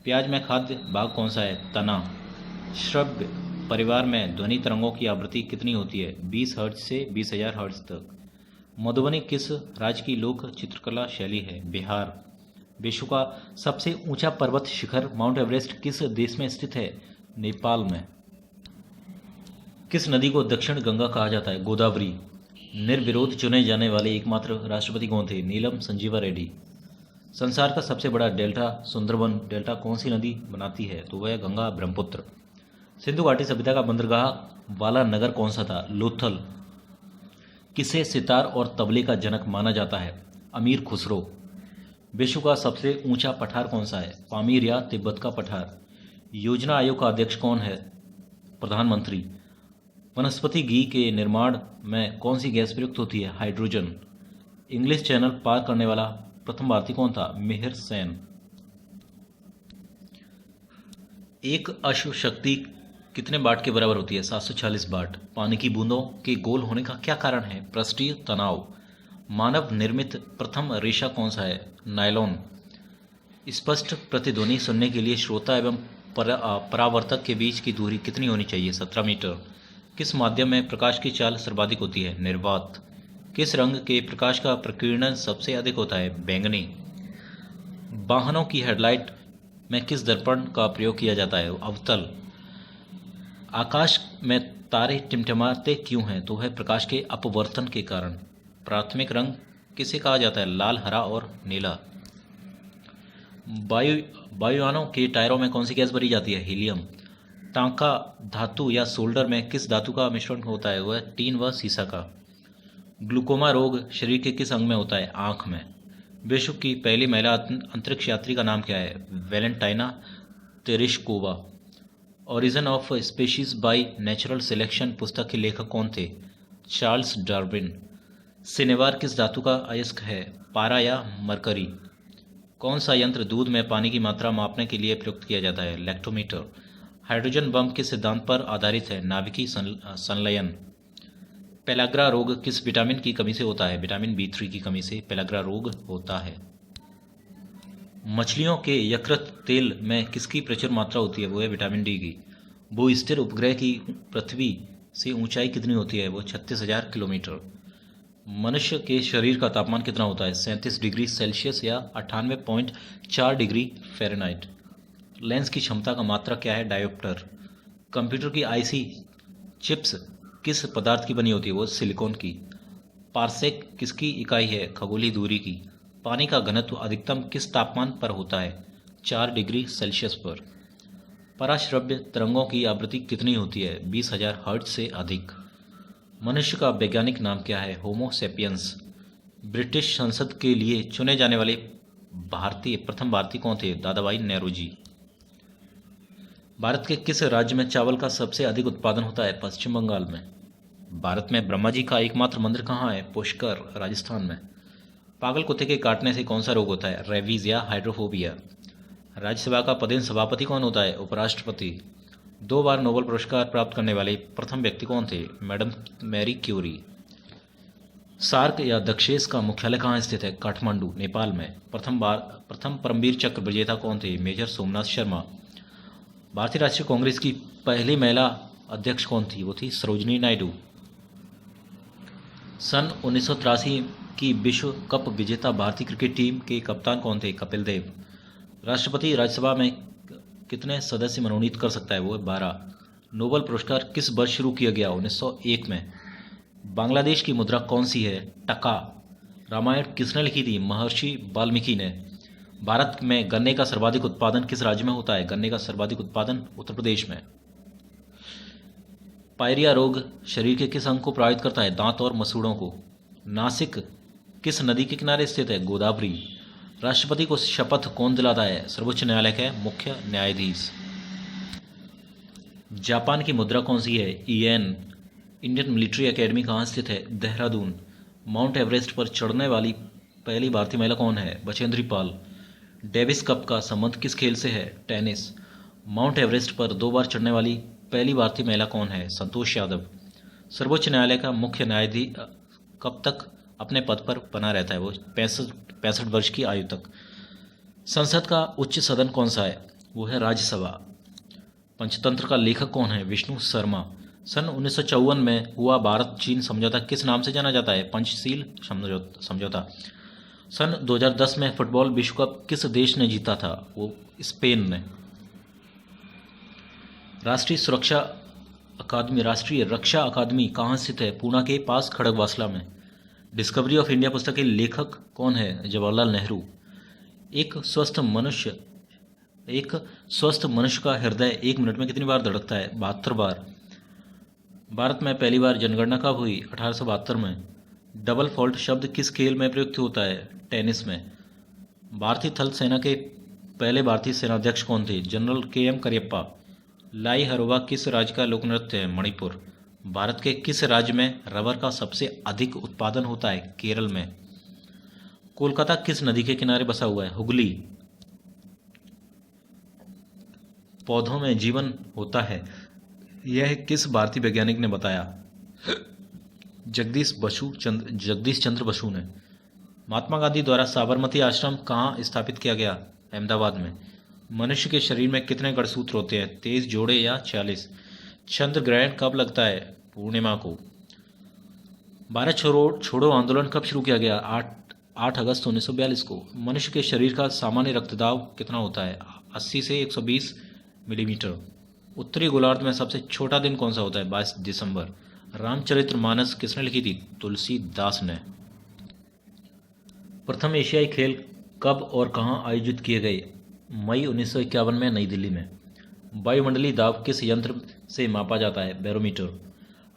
प्याज में खाद्य भाग कौन सा है? तना। श्रव्य परिवार में ध्वनि तरंगों की आवृत्ति कितनी होती है? 20 हर्ट्ज से 20,000 हर्ट्ज तक। मधुबनी किस राज्य की लोक चित्रकला शैली है? बिहार। विश्व का सबसे ऊंचा पर्वत शिखर माउंट एवरेस्ट किस देश में स्थित है? नेपाल में। किस नदी को दक्षिण गंगा कहा जाता है? गोदावरी। निर्विरोध चुने जाने वाले एकमात्र राष्ट्रपति कौन थे? नीलम संजीवा रेड्डी। संसार का सबसे बड़ा डेल्टा सुंदरबन डेल्टा कौन सी नदी बनाती है? तो वह गंगा ब्रह्मपुत्र। सिंधु घाटी सभ्यता का बंदरगाह वाला नगर कौन सा था? लोथल। किसे सितार और तबले का जनक माना जाता है? अमीर खुसरो। विश्व का सबसे ऊंचा पठार कौन सा है? पामीर या तिब्बत का पठार। योजना आयोग का अध्यक्ष कौन है? प्रधानमंत्री। वनस्पति घी के निर्माण में कौन सी गैस प्रयुक्त होती है? हाइड्रोजन। इंग्लिश चैनल पार करने वाला प्रथम भारतीय कौन था? मिहिर सेन। एक अश्व शक्ति कितने वाट के बराबर होती है? 740 वाट। पानी की बूंदों के गोल होने का क्या कारण है? पृष्ठीय तनाव। मानव निर्मित प्रथम रेशा कौन सा है? नायलॉन। स्पष्ट प्रतिध्वनि सुनने के लिए श्रोता एवं परावर्तक के बीच की दूरी कितनी होनी चाहिए? 17 मीटर। किस माध्यम में प्रकाश की चाल सर्वाधिक होती है? निर्वात। किस रंग के प्रकाश का प्रकीर्णन सबसे अधिक होता है? बैंगनी। वाहनों की हेडलाइट में किस दर्पण का प्रयोग किया जाता है? अवतल। आकाश में तारे टिमटिमाते क्यों हैं? तो है प्रकाश के अपवर्तन के कारण। प्राथमिक रंग किसे कहा जाता है? लाल, हरा और नीला। वायुयानों के टायरों में कौन सी गैस भरी जाती है? हीलियम। टांका धातु या सोल्डर में किस धातु का मिश्रण होता है? वह टीन व सीसा का। ग्लूकोमा रोग शरीर के किस अंग में होता है? आँख में। विश्व की पहली महिला अंतरिक्ष यात्री का नाम क्या है? Valentina Tereshkova. Origin of species by natural selection पुस्तक के लेखक कौन थे? Charles Darwin. सिनेवार किस धातु का अयस्क है? पारा या मरकरी। कौन सा यंत्र दूध में पानी की मात्रा मापने के लिए प्रयुक्त किया जाता है? लैक्टोमीटर। हाइड्रोजन बम किस सिद्धांत पर आधारित है? नाभिकीय संलयन। पेलाग्रा रोग किस विटामिन की कमी से होता है? विटामिन B3 की कमी से पेलाग्रा रोग होता है। मछलियों के यकृत तेल में किसकी प्रचुर मात्रा होती है? वो है विटामिन D की। भूस्थिर उपग्रह की पृथ्वी से ऊंचाई कितनी होती है? वो 36,000 किलोमीटर। मनुष्य के शरीर का तापमान कितना होता है? 37 डिग्री सेल्सियस या 98.4 डिग्री फ़ारेनहाइट। लेंस की क्षमता का मात्रक क्या है? डायोप्टर। कंप्यूटर की आईसी चिप्स किस पदार्थ की बनी होती है? वो सिलिकॉन की। पारसेक किसकी इकाई है? खगोलीय दूरी की। पानी का घनत्व अधिकतम किस तापमान पर होता है? 4 डिग्री सेल्सियस पर। पराश्रव्य तरंगों की आवृत्ति कितनी होती है? 20,000 हर्ट्ज से अधिक। मनुष्य का वैज्ञानिक नाम क्या है? होमो सेपियंस। ब्रिटिश संसद के लिए चुने जाने वाले प्रथम भारतीय कौन थे? दादाभाई नेहरू जी। भारत के किस राज्य में चावल का सबसे अधिक उत्पादन होता है? पश्चिम बंगाल में। भारत में ब्रह्मा जी का एकमात्र मंदिर कहाँ है? पुष्कर, राजस्थान में। पागल कुत्ते के काटने से कौन सा रोग होता है? रेबीज या हाइड्रोफोबिया। राज्यसभा का पदेन सभापति कौन होता है? उपराष्ट्रपति। 2 बार नोबेल पुरस्कार प्राप्त करने वाले प्रथम व्यक्ति कौन थे? Madam Marie Curie. सार्क या दक्षेस का मुख्यालय कहाँ स्थित है? काठमांडू, नेपाल में। प्रथम परमवीर चक्र विजेता कौन थे? मेजर सोमनाथ शर्मा। भारतीय राष्ट्रीय कांग्रेस की पहली महिला अध्यक्ष कौन थी? वो थी सरोजिनी नायडू। सन 1983 की विश्व कप विजेता भारतीय क्रिकेट टीम के कप्तान कौन थे? कपिल देव। राष्ट्रपति राज्यसभा में कितने सदस्य मनोनीत कर सकता है? वो है 12। नोबेल पुरस्कार किस वर्ष शुरू किया गया? 1901 में। बांग्लादेश की मुद्रा कौन सी है? टका। रामायण किसने लिखी थी? महर्षि वाल्मीकि ने। भारत में गन्ने का सर्वाधिक उत्पादन किस राज्य में होता है? गन्ने का सर्वाधिक उत्पादन उत्तर प्रदेश में। पायरिया रोग शरीर के किस अंग को प्रभावित करता है? दांत और मसूड़ों को। नासिक किस नदी के किनारे स्थित है? गोदावरी। राष्ट्रपति को शपथ कौन दिलाता है? सर्वोच्च न्यायालय के मुख्य न्यायाधीश। जापान की मुद्रा कौन सी है? येन। इंडियन मिलिट्री एकेडमी कहाँ स्थित है? देहरादून। माउंट एवरेस्ट पर चढ़ने वाली पहली भारतीय महिला कौन है? बछेंद्री पाल। डेविस कप का संबंध किस खेल से है? टेनिस। माउंट एवरेस्ट पर 2 बार चढ़ने वाली पहली भारतीय महिला कौन है? संतोष यादव। सर्वोच्च न्यायालय का मुख्य न्यायाधीश कब तक अपने पद पर बना रहता है? वो 65 वर्ष की आयु तक। संसद का उच्च सदन कौन सा है? वो है राज्यसभा। पंचतंत्र का लेखक कौन है? विष्णु शर्मा। सन 1954 में हुआ भारत चीन समझौता किस नाम से जाना जाता है? पंचशील समझौता। सन 2010 में फुटबॉल विश्व कप किस देश ने जीता था? वो स्पेन ने। राष्ट्रीय रक्षा अकादमी कहाँ स्थित है? पूना के पास खड़गवासला में। डिस्कवरी ऑफ इंडिया पुस्तक के लेखक कौन है? जवाहरलाल नेहरू। एक स्वस्थ मनुष्य का हृदय 1 मिनट में कितनी बार धड़कता है? 72 बार। भारत में पहली बार जनगणना कब हुई? 1872 में। डबल फॉल्ट शब्द किस खेल में प्रयुक्त होता है? टेनिस में। भारतीय थल सेना के पहले भारतीय सेनाध्यक्ष कौन थे? General KM Cariappa. लाई हरोबा किस राज्य का लोक नृत्य है? मणिपुर। भारत के किस राज्य में रबर का सबसे अधिक उत्पादन होता है? केरल में। कोलकाता किस नदी के किनारे बसा हुआ है? हुगली। पौधों में जीवन होता है, यह किस भारतीय वैज्ञानिक ने बताया? जगदीश चंद्र बसु ने। महात्मा गांधी द्वारा साबरमती आश्रम कहाँ स्थापित किया गया? अहमदाबाद में। मनुष्य के शरीर में कितने गढ़सूत्र होते हैं? 23 जोड़े या 40? चंद्र ग्रहण कब लगता है? पूर्णिमा को। भारत छोड़ो आंदोलन कब शुरू किया गया? 8 अगस्त 1942 को। मनुष्य के शरीर का सामान्य रक्तदाब कितना होता है? 80 से 120 मिलीमीटर। उत्तरी गोलार्ध में सबसे छोटा दिन कौन सा होता है? 22 दिसंबर। रामचरितमानस किसने लिखी थी? तुलसीदास ने। प्रथम एशियाई खेल कब और कहाँ आयोजित किए गए? मई 1951 में नई दिल्ली में। वायुमंडलीय दाब किस यंत्र से मापा जाता है? बैरोमीटर।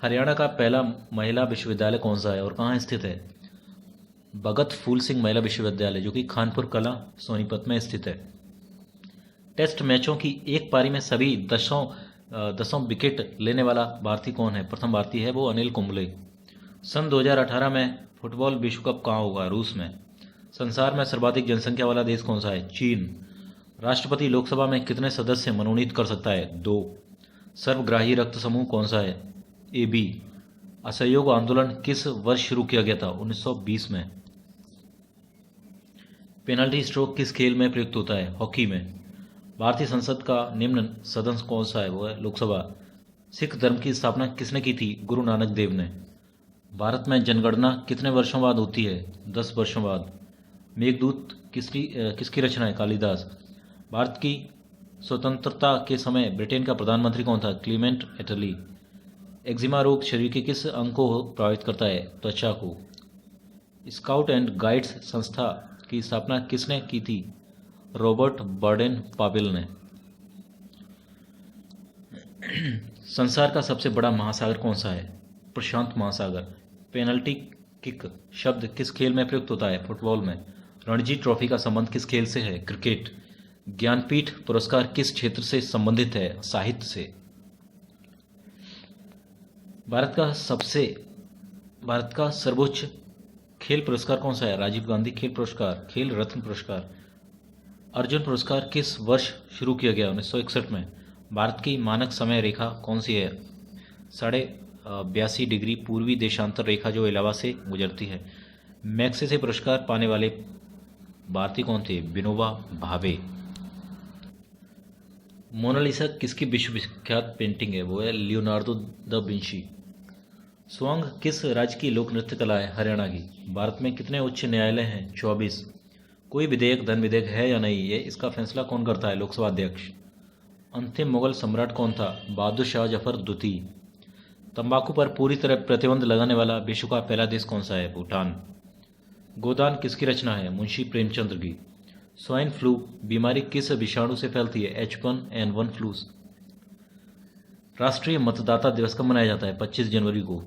हरियाणा का पहला महिला विश्वविद्यालय कौन सा है और कहाँ स्थित है? भगत फूल सिंह महिला विश्वविद्यालय, जो कि खानपुर कला सोनीपत में स्थित है। टेस्ट मैचों की एक पारी में सभी 10 10वां विकेट लेने वाला भारतीय कौन है? प्रथम भारतीय है वो अनिल कुंबले। सन 2018 में फुटबॉल विश्व कप कहाँ होगा? रूस में। संसार में सर्वाधिक जनसंख्या वाला देश कौन सा है? चीन। राष्ट्रपति लोकसभा में कितने सदस्य मनोनीत कर सकता है? 2। सर्वग्राही रक्त समूह कौन सा है? AB। असहयोग आंदोलन किस वर्ष शुरू किया गया था? 1920 में। पेनल्टी स्ट्रोक किस खेल में प्रयुक्त होता है? हॉकी में। भारतीय संसद का निम्न सदन कौन सा है? वो है लोकसभा। सिख धर्म की स्थापना किसने की थी? गुरु नानक देव ने। भारत में जनगणना कितने वर्षों बाद होती है? 10 वर्षों बाद। मेघदूत किसकी रचना है? कालिदास। भारत की स्वतंत्रता के समय ब्रिटेन का प्रधानमंत्री कौन था? क्लीमेंट एटली। एक्जिमा रोग शरीर के किस अंग को प्रभावित करता है? त्वचा को। स्काउट एंड गाइड्स संस्था की स्थापना किसने की थी? रॉबर्ट बार्डेन पावेल ने। संसार का सबसे बड़ा महासागर कौन सा है? प्रशांत महासागर। पेनल्टी किक शब्द किस खेल में प्रयुक्त होता है? फुटबॉल में। रणजी ट्रॉफी का संबंध किस खेल से है? क्रिकेट। ज्ञानपीठ पुरस्कार किस क्षेत्र से संबंधित है? साहित्य से। भारत का सर्वोच्च खेल पुरस्कार कौन सा है? राजीव गांधी खेल पुरस्कार, खेल रत्न पुरस्कार। अर्जुन पुरस्कार किस वर्ष शुरू किया गया? 1961 में। भारत की मानक समय रेखा कौन सी है? 82.5 पूर्वी देशांतर रेखा जो इलाहाबाद से गुजरती है। मैग्सेसे पुरस्कार पाने वाले भारतीय कौन थे? विनोबा भावे। मोनालिसा किसकी विश्व विख्यात पेंटिंग है? वो है लियोनार्डो दा विंची। स्वांग किस राज्य की लोक नृत्य कला है? हरियाणा की। भारत में कितने उच्च न्यायालय हैं? 24। कोई विधेयक धन विधेयक है या नहीं, ये इसका फैसला कौन करता है? लोकसभा अध्यक्ष। अंतिम मुगल सम्राट कौन था? बहादुर शाह जफर द्वितीय। तंबाकू पर पूरी तरह प्रतिबंध लगाने वाला विश्व का पहला देश कौन सा है? भूटान। गोदान किसकी रचना है? मुंशी प्रेमचंद्र की। स्वाइन फ्लू बीमारी किस विषाणु से फैलती है? H1N1 flu. राष्ट्रीय मतदाता दिवस कब मनाया जाता है? 25 जनवरी को।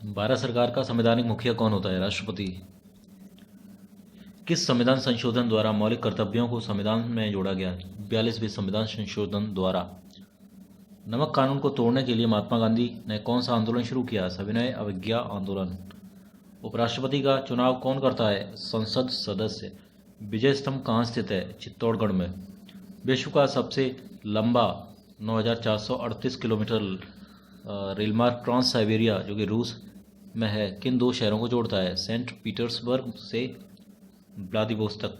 भारत सरकार का संवैधानिक मुखिया कौन होता है? राष्ट्रपति। किस संविधान संशोधन द्वारा मौलिक कर्तव्यों को संविधान में जोड़ा गया? 42वें संविधान संशोधन द्वारा। नमक कानून को तोड़ने के लिए महात्मा गांधी ने कौन सा आंदोलन शुरू किया? सविनय अवज्ञा आंदोलन। उपराष्ट्रपति का चुनाव कौन करता है? संसद सदस्य। विजय स्तंभ कहाँ स्थित है? चित्तौड़गढ़ में। विश्व का सबसे लंबा 9,438 किलोमीटर रेलमार्ग ट्रांस साइबेरिया जो कि रूस में है किन 2 शहरों को जोड़ता है? सेंट पीटर्सबर्ग से व्लादिवोस्तोक।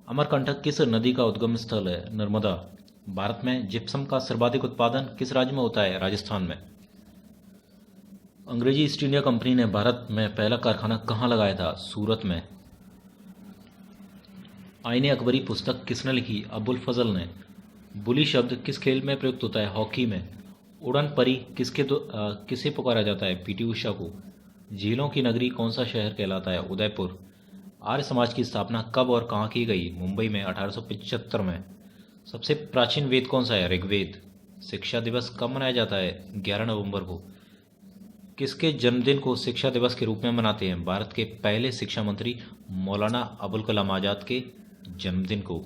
अमरकंटक किस नदी का उद्गम स्थल है? नर्मदा। भारत में जिप्सम का सर्वाधिक उत्पादन किस राज्य में होता है? राजस्थान में। अंग्रेजी ईस्ट इंडिया कंपनी ने भारत में पहला कारखाना कहाँ लगाया था? सूरत में। आईने अकबरी पुस्तक किसने लिखी? अबुल फजल ने। बुली शब्द किस खेल में प्रयुक्त होता है? हॉकी में। उड़न परी किसे पुकारा जाता है? पीटी उषा को। झीलों की नगरी कौन सा शहर कहलाता है? उदयपुर। आर्य समाज की स्थापना कब और कहाँ की गई? मुंबई में 1875 में। सबसे प्राचीन वेद कौन सा है? ऋग्वेद। शिक्षा दिवस कब मनाया जाता है? 11 नवंबर को। किसके जन्मदिन को शिक्षा दिवस के रूप में मनाते हैं? भारत के पहले शिक्षा मंत्री मौलाना अबुल कलाम आजाद के जन्मदिन को।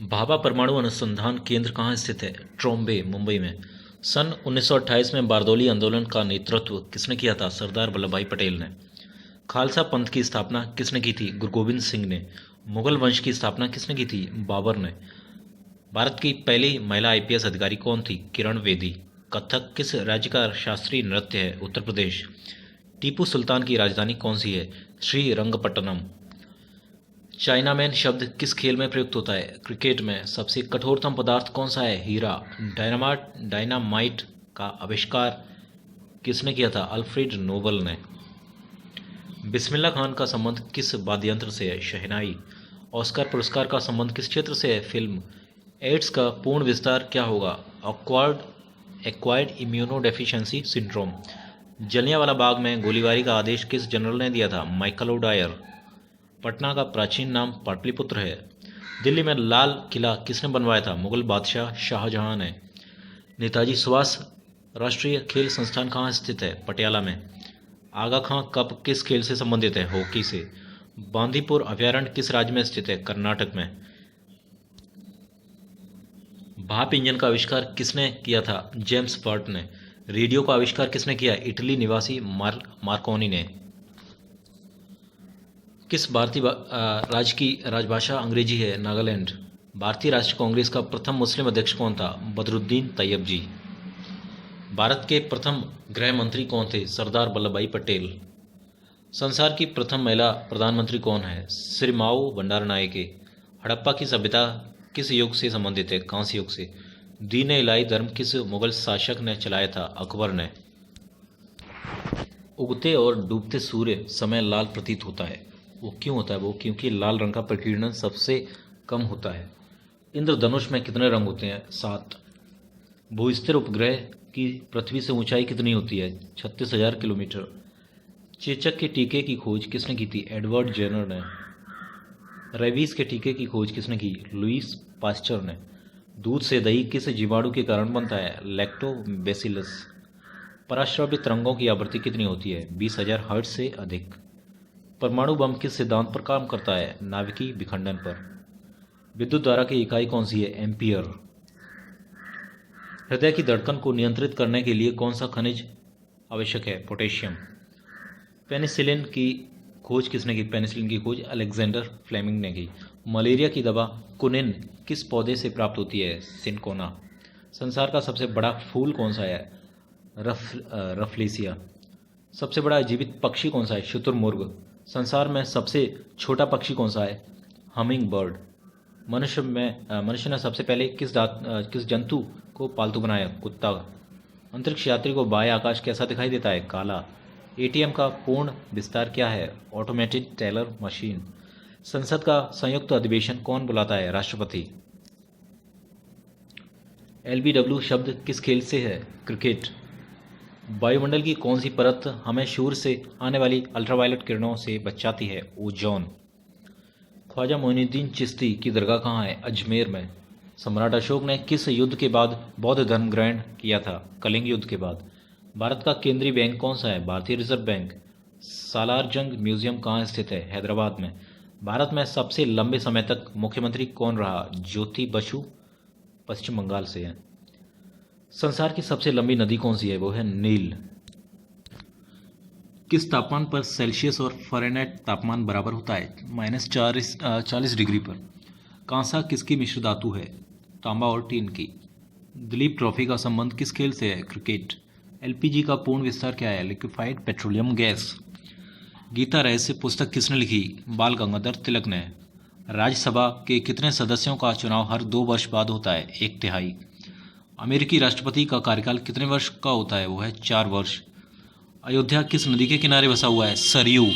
भाभा परमाणु अनुसंधान केंद्र कहाँ स्थित है? ट्रोम्बे, मुंबई में। सन 1928 में बारदौली आंदोलन का नेतृत्व किसने किया था? सरदार वल्लभ भाई पटेल ने। खालसा पंथ की स्थापना किसने की थी? गुरु गोविंद सिंह ने। मुगल वंश की स्थापना किसने की थी? बाबर ने। भारत की पहली महिला IPS अधिकारी कौन थी? किरण बेदी। कथक किस राज्य का शास्त्रीय नृत्य है? उत्तर प्रदेश। टीपू सुल्तान की राजधानी कौन सी है? श्रीरंगपट्टनम। चाइनामैन शब्द किस खेल में प्रयुक्त होता है? क्रिकेट में। सबसे कठोरतम पदार्थ कौन सा है? हीरा। डायनामाइट का आविष्कार किसने किया था? अल्फ्रेड नोबल ने। बिस्मिल्लाह खान का संबंध किस वाद्ययंत्र से है? शहनाई। ऑस्कर पुरस्कार का संबंध किस क्षेत्र से है? फिल्म। एड्स का पूर्ण विस्तार क्या होगा? Acquired immunodeficiency syndrome. Jallianwala Bagh में गोलीबारी का आदेश किस जनरल ने दिया था? Michael O'Dwyer. पटना का प्राचीन नाम पाटलिपुत्र है। दिल्ली में लाल किला किसने बनवाया था? मुगल बादशाह शाहजहां ने। नेताजी सुभाष राष्ट्रीय खेल संस्थान कहाँ स्थित है? पटियाला में। आगा खां कप किस खेल से संबंधित है? हॉकी से। बांदीपुर अभयारण्य किस राज्य में स्थित है? कर्नाटक में। भाप इंजन का आविष्कार किसने किया था? जेम्स वाट ने। रेडियो का आविष्कार किसने किया? इटली निवासी मार्कोनी ने। किस भारतीय राज्य की राजभाषा अंग्रेजी है? नागालैंड। भारतीय राष्ट्रीय कांग्रेस का प्रथम मुस्लिम अध्यक्ष कौन था? बदरुद्दीन तैयब जी। भारत के प्रथम गृह मंत्री कौन थे? सरदार वल्लभ भाई पटेल। संसार की प्रथम महिला प्रधानमंत्री कौन है? श्री माऊ भंडारनायके। हड़प्पा की सभ्यता किस युग से संबंधित है? कांस्य युग से। दीन इलाही धर्म किस मुगल शासक ने चलाया था? अकबर ने। उगते और डूबते सूर्य समय लाल प्रतीत होता है, वो क्यों होता है? वो क्योंकि लाल रंग का प्रकीर्णन सबसे कम होता है। इंद्रधनुष में कितने रंग होते हैं? 7। भूस्थिर उपग्रह की पृथ्वी से ऊंचाई कितनी होती है? 36,000 किलोमीटर। चेचक के टीके की खोज किसने की थी? एडवर्ड जेनर ने। रेबीज के टीके की खोज किसने की? लुईस पास्चर ने। दूध से दही किस जीवाणु के कारण बनता है? लैक्टोबैसिलस। पराश्रव्य तरंगों की आवृत्ति कितनी होती है? 20,000 हर्ट्ज से अधिक। परमाणु बम किस सिद्धांत पर काम करता है? नाभिकीय विखंडन पर। विद्युत धारा की इकाई कौन सी है? एम्पियर। हृदय की धड़कन को नियंत्रित करने के लिए कौन सा खनिज आवश्यक है? पोटेशियम। पेनिसिलिन की खोज किसने की? पेनिसिलिन की खोज अलेक्जेंडर फ्लेमिंग ने की। मलेरिया की दवा कुनिन किस पौधे से प्राप्त होती है? सिनकोना। संसार का सबसे बड़ा फूल कौन सा है? रफलेसिया। सबसे बड़ा जीवित पक्षी कौन सा है? शुतुरमुर्ग। संसार में सबसे छोटा पक्षी कौन सा है? Humming bird. मनुष्य ने सबसे पहले किस जंतु को पालतू बनाया? कुत्ता। अंतरिक्ष यात्री को बाह्य आकाश कैसा दिखाई देता है? काला। एटीएम का पूर्ण विस्तार क्या है? Automated teller machine. संसद का संयुक्त अधिवेशन कौन बुलाता है? राष्ट्रपति। LBW शब्द किस खेल से है? क्रिकेट। वायुमंडल की कौन सी परत हमें सूर्य से आने वाली अल्ट्रावायलेट किरणों से बचाती है? ओजोन। ख्वाजा मोइनुद्दीन चिश्ती की दरगाह कहाँ है? अजमेर में। सम्राट अशोक ने किस युद्ध के बाद बौद्ध धर्म ग्रहण किया था? कलिंग युद्ध के बाद। भारत का केंद्रीय बैंक कौन सा है? भारतीय रिजर्व बैंक। सालारजंग म्यूजियम कहाँ स्थित है? हैदराबाद में। भारत में सबसे लंबे समय तक मुख्यमंत्री कौन रहा? ज्योति बसु, पश्चिम बंगाल से है। संसार की सबसे लंबी नदी कौन सी है? वो है नील। किस तापमान पर सेल्सियस और फ़ारेनहाइट तापमान बराबर होता है? -40 डिग्री पर। कांसा किसकी मिश्र धातु है? तांबा और टीन की। दिलीप ट्रॉफी का संबंध किस खेल से है? क्रिकेट। LPG का पूर्ण विस्तार क्या है? Liquefied petroleum gas. गीता रहस्य पुस्तक किसने लिखी? बाल गंगाधर तिलक ने। राज्यसभा के कितने सदस्यों का चुनाव हर 2 वर्ष बाद होता है? 1/3। अमेरिकी राष्ट्रपति का कार्यकाल कितने वर्ष का होता है? वो है 4 वर्ष। अयोध्या किस नदी के किनारे बसा हुआ है? सरयू।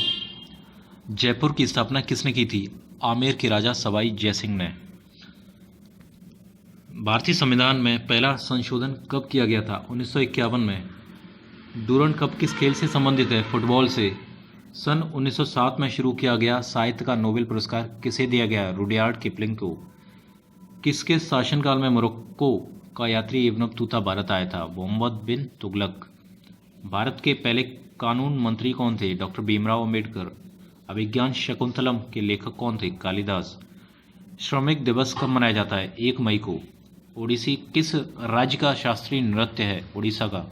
जयपुर की स्थापना किसने की थी? आमेर के राजा सवाई जयसिंह ने। भारतीय संविधान में पहला संशोधन कब किया गया था? 1951 में। डूरंड कप किस खेल से संबंधित है? फुटबॉल से। सन 1907 में शुरू किया गया साहित्य का नोबेल पुरस्कार किसे दिया गया? रुडयार्ड किपलिंग को। किसके शासनकाल में मोरक्को का यात्री इब्न-बतूता भारत आया था? मोहम्मद बिन तुगलक। भारत के पहले कानून मंत्री कौन थे? डॉक्टर भीमराव अम्बेडकर। अभिज्ञान शकुंतलम के लेखक कौन थे? कालिदास। श्रमिक दिवस कब मनाया जाता है? 1 मई को। ओडिसी किस राज्य का शास्त्रीय नृत्य है? उड़ीसा का।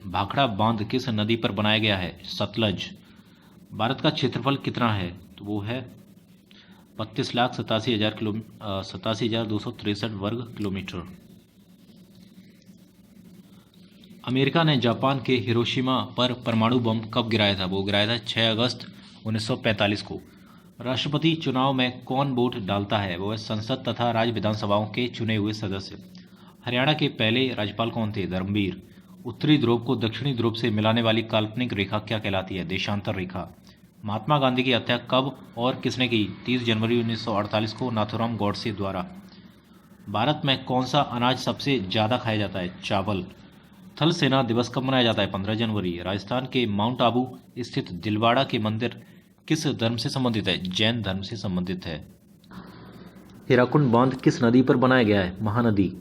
भाखड़ा बांध किस नदी पर बनाया गया है? सतलज। भारत का क्षेत्रफल कितना है? तो वो है 32,87,263 वर्ग किलोमीटर। अमेरिका ने जापान के हिरोशिमा पर परमाणु बम कब गिराया था? वो गिराया था 6 अगस्त 1945 को। राष्ट्रपति चुनाव में कौन वोट डालता है? वो है संसद तथा राज्य विधानसभाओं के चुने हुए सदस्य। हरियाणा के पहले राज्यपाल कौन थे? धर्मवीर। उत्तरी ध्रुव को दक्षिणी ध्रुव से मिलाने वाली काल्पनिक रेखा क्या कहलाती है? देशांतर रेखा। महात्मा गांधी की हत्या कब और किसने की? 30 जनवरी 1948 को नाथूराम गॉडसे द्वारा। भारत में कौन सा अनाज सबसे ज़्यादा खाया जाता है? चावल। थल सेना दिवस कब मनाया जाता है? 15 जनवरी। राजस्थान के माउंट आबू स्थित दिलवाड़ा के मंदिर किस धर्म से संबंधित है? जैन धर्म से संबंधित है। हीराकुंड बांध किस नदी पर बनाया गया है? महानदी।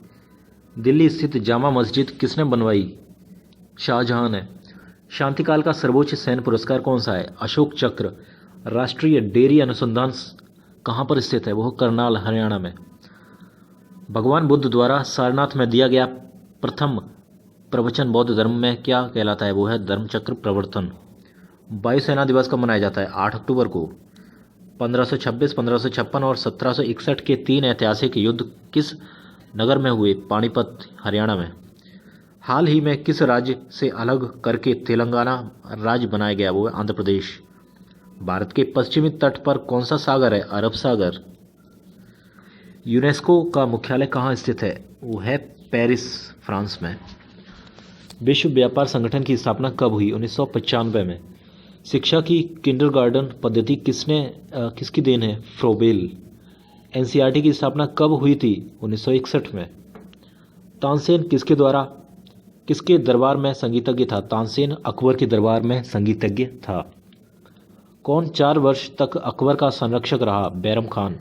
दिल्ली स्थित जामा मस्जिद किसने बनवाई? शाहजहां ने। शांतिकाल का सर्वोच्च सैन्य पुरस्कार कौन सा है? अशोक चक्र। राष्ट्रीय डेयरी अनुसंधान कहाँ पर स्थित है? वह करनाल, हरियाणा में। भगवान बुद्ध द्वारा सारनाथ में दिया गया प्रथम प्रवचन बौद्ध धर्म में क्या कहलाता है? वो है धर्मचक्र प्रवर्तन। वायुसेना दिवस कब मनाया जाता है? 8 अक्टूबर को। 1526, 1556 और 1761 के 3 ऐतिहासिक युद्ध किस नगर में हुए? पानीपत, हरियाणा में। हाल ही में किस राज्य से अलग करके तेलंगाना राज्य बनाया गया? वो है आंध्र प्रदेश। भारत के पश्चिमी तट पर कौन सा सागर है? अरब सागर। यूनेस्को का मुख्यालय कहाँ स्थित है? वो है पेरिस, फ्रांस में। विश्व व्यापार संगठन की स्थापना कब हुई? 1995 में। शिक्षा की किंडरगार्टन पद्धति किसकी देन है? फ्रोबेल। एनसीईआरटी की स्थापना कब हुई थी? 1961 में। तानसेन किसके दरबार में संगीतज्ञ था? तानसेन अकबर के दरबार में संगीतज्ञ था। कौन 4 वर्ष तक अकबर का संरक्षक रहा? बैरम खान।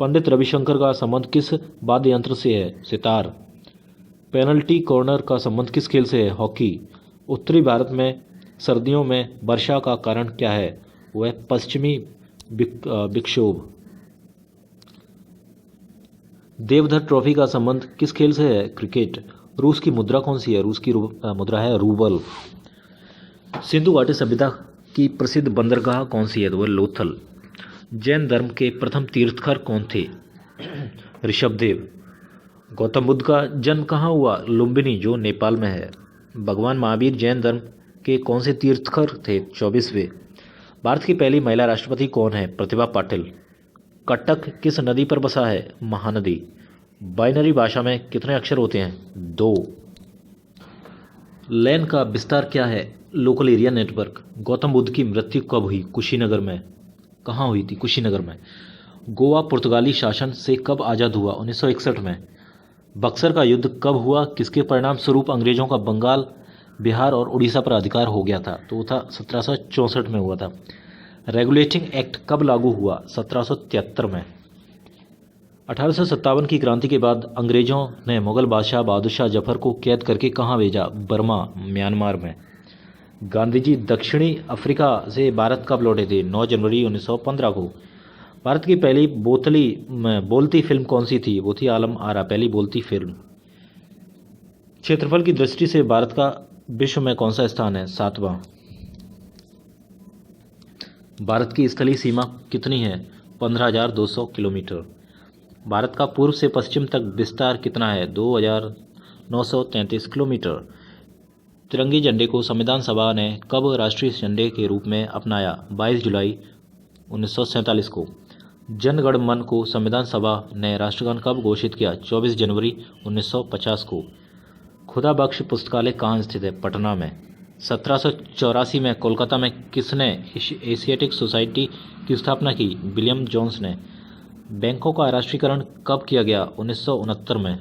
पंडित रविशंकर का संबंध किस वाद्य यंत्र से है? सितार। पेनल्टी कॉर्नर का संबंध किस खेल से है? हॉकी। उत्तरी भारत में सर्दियों में वर्षा का कारण क्या है? वह पश्चिमी विक्षोभ। देवधर ट्रॉफी का संबंध किस खेल से है? क्रिकेट। रूस की मुद्रा कौन सी है? रूस की मुद्रा है रूबल। सिंधु घाटी सभ्यता की प्रसिद्ध बंदरगाह कौन सी है? तो वह लोथल। जैन धर्म के प्रथम तीर्थकर कौन थे? ऋषभदेव। गौतम बुद्ध का जन्म कहाँ हुआ? लुम्बिनी, जो नेपाल में है। भगवान महावीर जैन धर्म के कौन से तीर्थकर थे? 24वें। भारत की पहली महिला राष्ट्रपति कौन है? प्रतिभा पाटिल। कटक किस नदी पर बसा है? महानदी। बाइनरी भाषा में कितने अक्षर होते हैं? 2। लैन का विस्तार क्या है? Local area network. Gautam Buddha की मृत्यु कब हुई? कुशीनगर में। कहाँ हुई थी? कुशीनगर में। गोवा पुर्तगाली शासन से कब आज़ाद हुआ? 1961 में। बक्सर का युद्ध कब हुआ? किसके परिणाम स्वरूप अंग्रेजों का बंगाल, बिहार और उड़ीसा पर अधिकार हो गया था? तो वो था 1764 में हुआ था। रेगुलेटिंग एक्ट कब लागू हुआ? 1773 में। 1857 की क्रांति के बाद अंग्रेजों ने मुगल बादशाह बहादुर शाह जफर को कैद करके कहाँ भेजा? बर्मा, म्यांमार में। गांधी जी दक्षिणी अफ्रीका से भारत कब लौटे थे? 9 जनवरी 1915 को। भारत की पहली बोलती फिल्म कौन सी थी? वो थी आलम आरा, पहली बोलती फिल्म। क्षेत्रफल की दृष्टि से भारत का विश्व में कौन सा स्थान है? 7वां। भारत की स्थलीय सीमा कितनी है? 15,200 किलोमीटर। भारत का पूर्व से पश्चिम तक विस्तार कितना है? 2,933 किलोमीटर। तिरंगे झंडे को संविधान सभा ने कब राष्ट्रीय झंडे के रूप में अपनाया? 22 जुलाई 1947 को। जन गण मन को संविधान सभा ने राष्ट्रगान कब घोषित किया? 24 जनवरी 1950 को। खुदा बख्श पुस्तकालय कहाँ स्थित है? पटना में। 1784 में कोलकाता में किसने एशियाटिक सोसाइटी की स्थापना की? विलियम जोन्स ने। बैंकों का राष्ट्रीयकरण कब किया गया? 1969 में।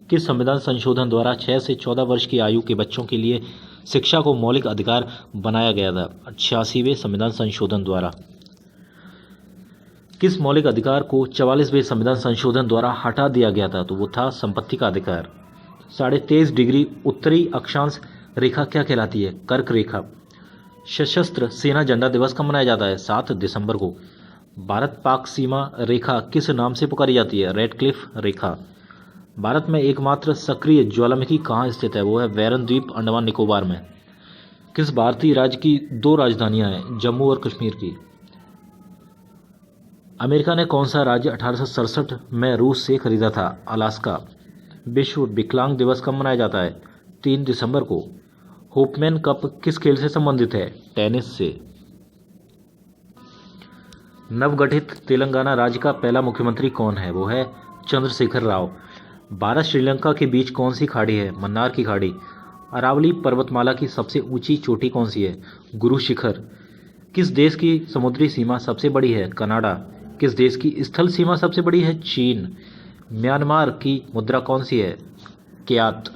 किस संविधान संशोधन द्वारा 6 से 14 वर्ष की आयु के बच्चों के लिए शिक्षा को मौलिक अधिकार बनाया गया था? 86वें संविधान संशोधन द्वारा। किस मौलिक अधिकार को 44वें संविधान संशोधन द्वारा हटा दिया गया था? तो वो था संपत्ति का अधिकार। 23.5 डिग्री उत्तरी अक्षांश रेखा क्या कहलाती है? कर्क रेखा। सशस्त्र सेना झंडा दिवस कब मनाया जाता है? 7 दिसंबर को। भारत पाक सीमा रेखा किस नाम से पुकारी जाती है? रेडक्लिफ रेखा। भारत में एकमात्र सक्रिय ज्वालामुखी कहाँ स्थित है? वो है वैरन द्वीप, अंडमान निकोबार में। किस भारतीय राज्य की 2 राजधानियां हैं? जम्मू और कश्मीर की। अमेरिका ने कौन सा राज्य 1867 में रूस से खरीदा था? अलास्का। विश्व विकलांग दिवस कब मनाया जाता है? 3 दिसंबर को। होपमैन कप किस खेल से संबंधित है? टेनिस से। नवगठित तेलंगाना राज्य का पहला मुख्यमंत्री कौन है? वो है चंद्रशेखर राव। भारत श्रीलंका के बीच कौन सी खाड़ी है? मन्नार की खाड़ी। अरावली पर्वतमाला की सबसे ऊंची चोटी कौन सी है? गुरु शिखर। किस देश की समुद्री सीमा सबसे बड़ी है? कनाडा। किस देश की स्थल सीमा सबसे बड़ी है? चीन। म्यांमार की मुद्रा कौन सी है? क्यात।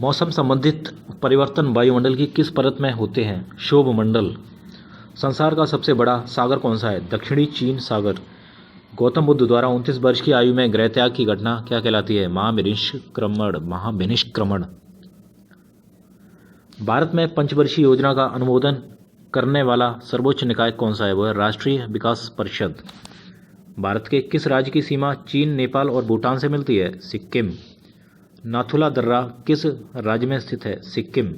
मौसम संबंधित परिवर्तन वायुमंडल की किस परत में होते हैं? क्षोभ मंडल। संसार का सबसे बड़ा सागर कौन सा है? दक्षिणी चीन सागर। गौतम बुद्ध द्वारा 29 वर्ष की आयु में गृह त्याग की घटना क्या कहलाती है? महाविनिष्क्रमण। भारत में पंचवर्षीय योजना का अनुमोदन करने वाला सर्वोच्च निकाय कौन सा है? वह राष्ट्रीय विकास परिषद। भारत के किस राज्य की सीमा चीन, नेपाल और भूटान से मिलती है? सिक्किम। नाथुला दर्रा किस राज्य में स्थित है? सिक्किम।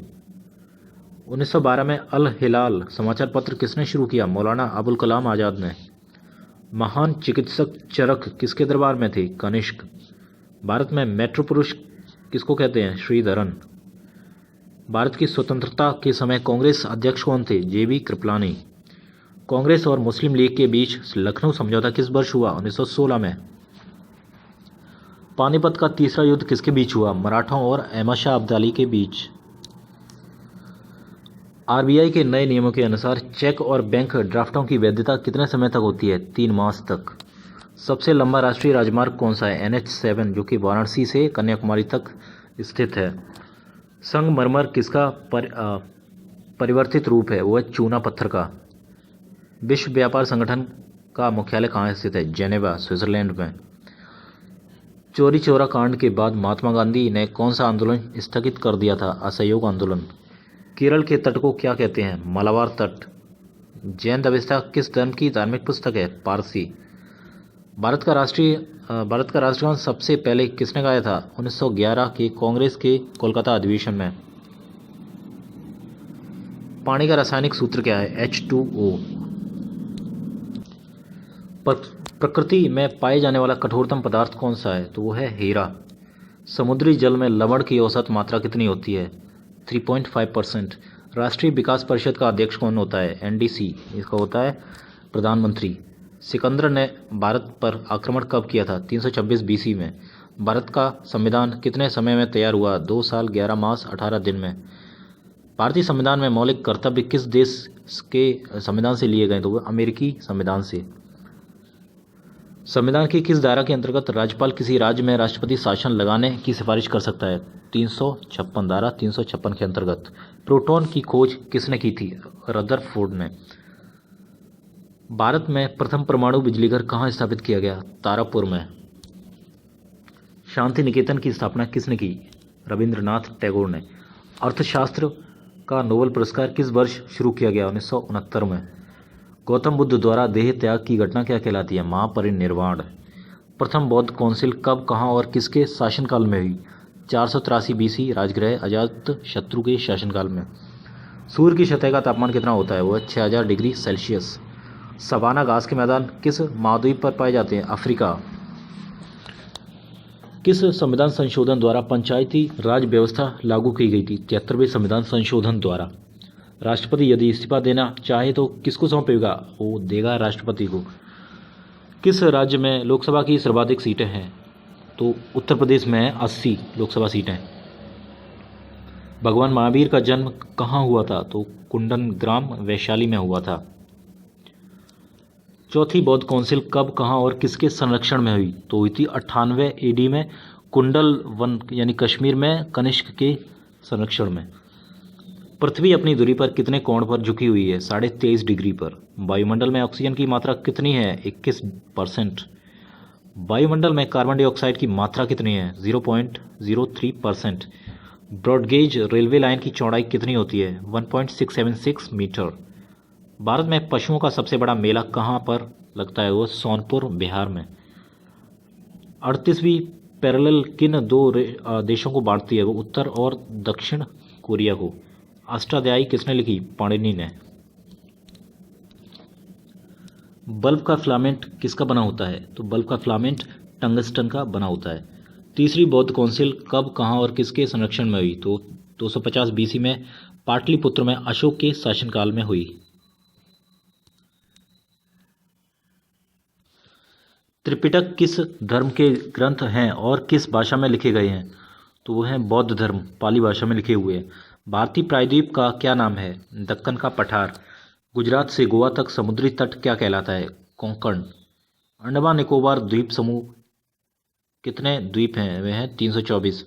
1912 में अल हिलाल समाचार पत्र किसने शुरू किया? मौलाना अबुल कलाम आज़ाद ने। महान चिकित्सक चरक किसके दरबार में थे? कनिष्क। भारत में मेट्रो पुरुष किसको कहते हैं? श्रीधरन। भारत की स्वतंत्रता के समय कांग्रेस अध्यक्ष कौन थे? जेबी कृपलानी। कांग्रेस और मुस्लिम लीग के बीच लखनऊ समझौता किस वर्ष हुआ? 1916 में। पानीपत का तीसरा युद्ध किसके बीच हुआ? मराठों और अहमद शाह अब्दाली के बीच। आरबीआई के नए नियमों के अनुसार चेक और बैंक ड्राफ्टों की वैधता कितने समय तक होती है? 3 मास तक। सबसे लंबा राष्ट्रीय राजमार्ग कौन सा है? NH7 जो कि वाराणसी से कन्याकुमारी तक स्थित है। संगमरमर किसका परिवर्तित रूप है? वो है चूना पत्थर का। विश्व व्यापार संगठन का मुख्यालय कहाँ स्थित है? जेनेवा, स्विट्जरलैंड में। चौरी चौरा कांड के बाद महात्मा गांधी ने कौन सा आंदोलन स्थगित कर दिया था? असहयोग आंदोलन। केरल के तट को क्या कहते हैं? मलाबार तट। जैन अवस्था किस धर्म की धार्मिक पुस्तक है? पारसी। भारत का राष्ट्रगान सबसे पहले किसने गाया था? 1911 के कांग्रेस के कोलकाता अधिवेशन में। पानी का रासायनिक सूत्र क्या है? H2O। प्रकृति में पाए जाने वाला कठोरतम पदार्थ कौन सा है? तो वो है हीरा। समुद्री जल में लवण की औसत मात्रा कितनी होती है? 3.5%। राष्ट्रीय विकास परिषद का अध्यक्ष कौन होता है? NDC। इसका होता है प्रधानमंत्री। सिकंदर ने भारत पर आक्रमण कब किया था? 326 BC में। भारत का संविधान कितने समय में तैयार हुआ? 2 साल 11 मास 18 दिन में। भारतीय संविधान में मौलिक कर्तव्य किस देश के संविधान से लिए गए? तो वो अमेरिकी संविधान से। संविधान की किस धारा के अंतर्गत राज्यपाल किसी राज्य में राष्ट्रपति शासन लगाने की सिफारिश कर सकता है? 356 धारा 356 के अंतर्गत। प्रोटॉन की खोज किसने की थी? रदरफोर्ड ने। भारत में प्रथम परमाणु बिजली घर कहाँ स्थापित किया गया? तारापुर में। शांति निकेतन की स्थापना किसने की? रविंद्रनाथ टैगोर ने। अर्थशास्त्र का नोबेल पुरस्कार किस वर्ष शुरू किया गया? 1969 में। गौतम बुद्ध द्वारा देह त्याग की घटना क्या कहलाती है? महापरिनिर्वाण। प्रथम बौद्ध काउंसिल कब, कहाँ और किसके शासनकाल में हुई? 483 BC राजगृह अजात शत्रु के शासनकाल में। सूर्य की सतह का तापमान कितना होता है? वह 6000 डिग्री सेल्सियस। सवाना घास के मैदान किस महाद्वीप पर पाए जाते हैं? अफ्रीका। किस संविधान संशोधन द्वारा पंचायती राज व्यवस्था लागू की गई थी? 73वें संविधान संशोधन द्वारा। राष्ट्रपति यदि इस्तीफा देना चाहे तो किसको सौंपेगा? वो देगा राष्ट्रपति को। किस राज्य में लोकसभा की सर्वाधिक सीटें हैं? तो उत्तर प्रदेश में है 80 लोकसभा सीटें। भगवान महावीर का जन्म कहाँ हुआ था? तो कुंडन ग्राम वैशाली में हुआ था। चौथी बौद्ध काउंसिल कब, कहाँ और किसके संरक्षण में हुई? तो हुई थी 98 AD में कुंडल वन यानी कश्मीर में कनिष्क के संरक्षण में। पृथ्वी अपनी दूरी पर कितने कोण पर झुकी हुई है? 23.5 डिग्री पर। वायुमंडल में ऑक्सीजन की मात्रा कितनी है? 21%। वायुमंडल में कार्बन डाइऑक्साइड की मात्रा कितनी है? 0.03%। ब्रॉडगेज रेलवे लाइन की चौड़ाई कितनी होती है? 1.676 मीटर। भारत में पशुओं का सबसे बड़ा मेला कहाँ पर लगता है? वो सोनपुर बिहार में। 38वीं पैरेलल किन दो देशों को बांटती है? वो उत्तर और दक्षिण कोरिया को। अष्टाध्यायी किसने लिखी? पाणिनि ने। बल्ब का फिलामेंट किसका बना होता है? तो बल्ब का फिलामेंट टंगस्टन का बना होता है। तीसरी बौद्ध काउंसिल कब, कहाँ और किसके संरक्षण में हुई? तो 250 BC में पाटलिपुत्र में अशोक के शासनकाल में हुई। त्रिपिटक किस धर्म के ग्रंथ हैं और किस भाषा में लिखे गए हैं? तो वो हैं बौद्ध धर्म, पाली भाषा में लिखे हुए हैं। भारतीय प्रायद्वीप का क्या नाम है? दक्कन का पठार। गुजरात से गोवा तक समुद्री तट क्या कहलाता है? कोंकण। अंडमान निकोबार द्वीप समूह कितने द्वीप हैं? वे हैं 324।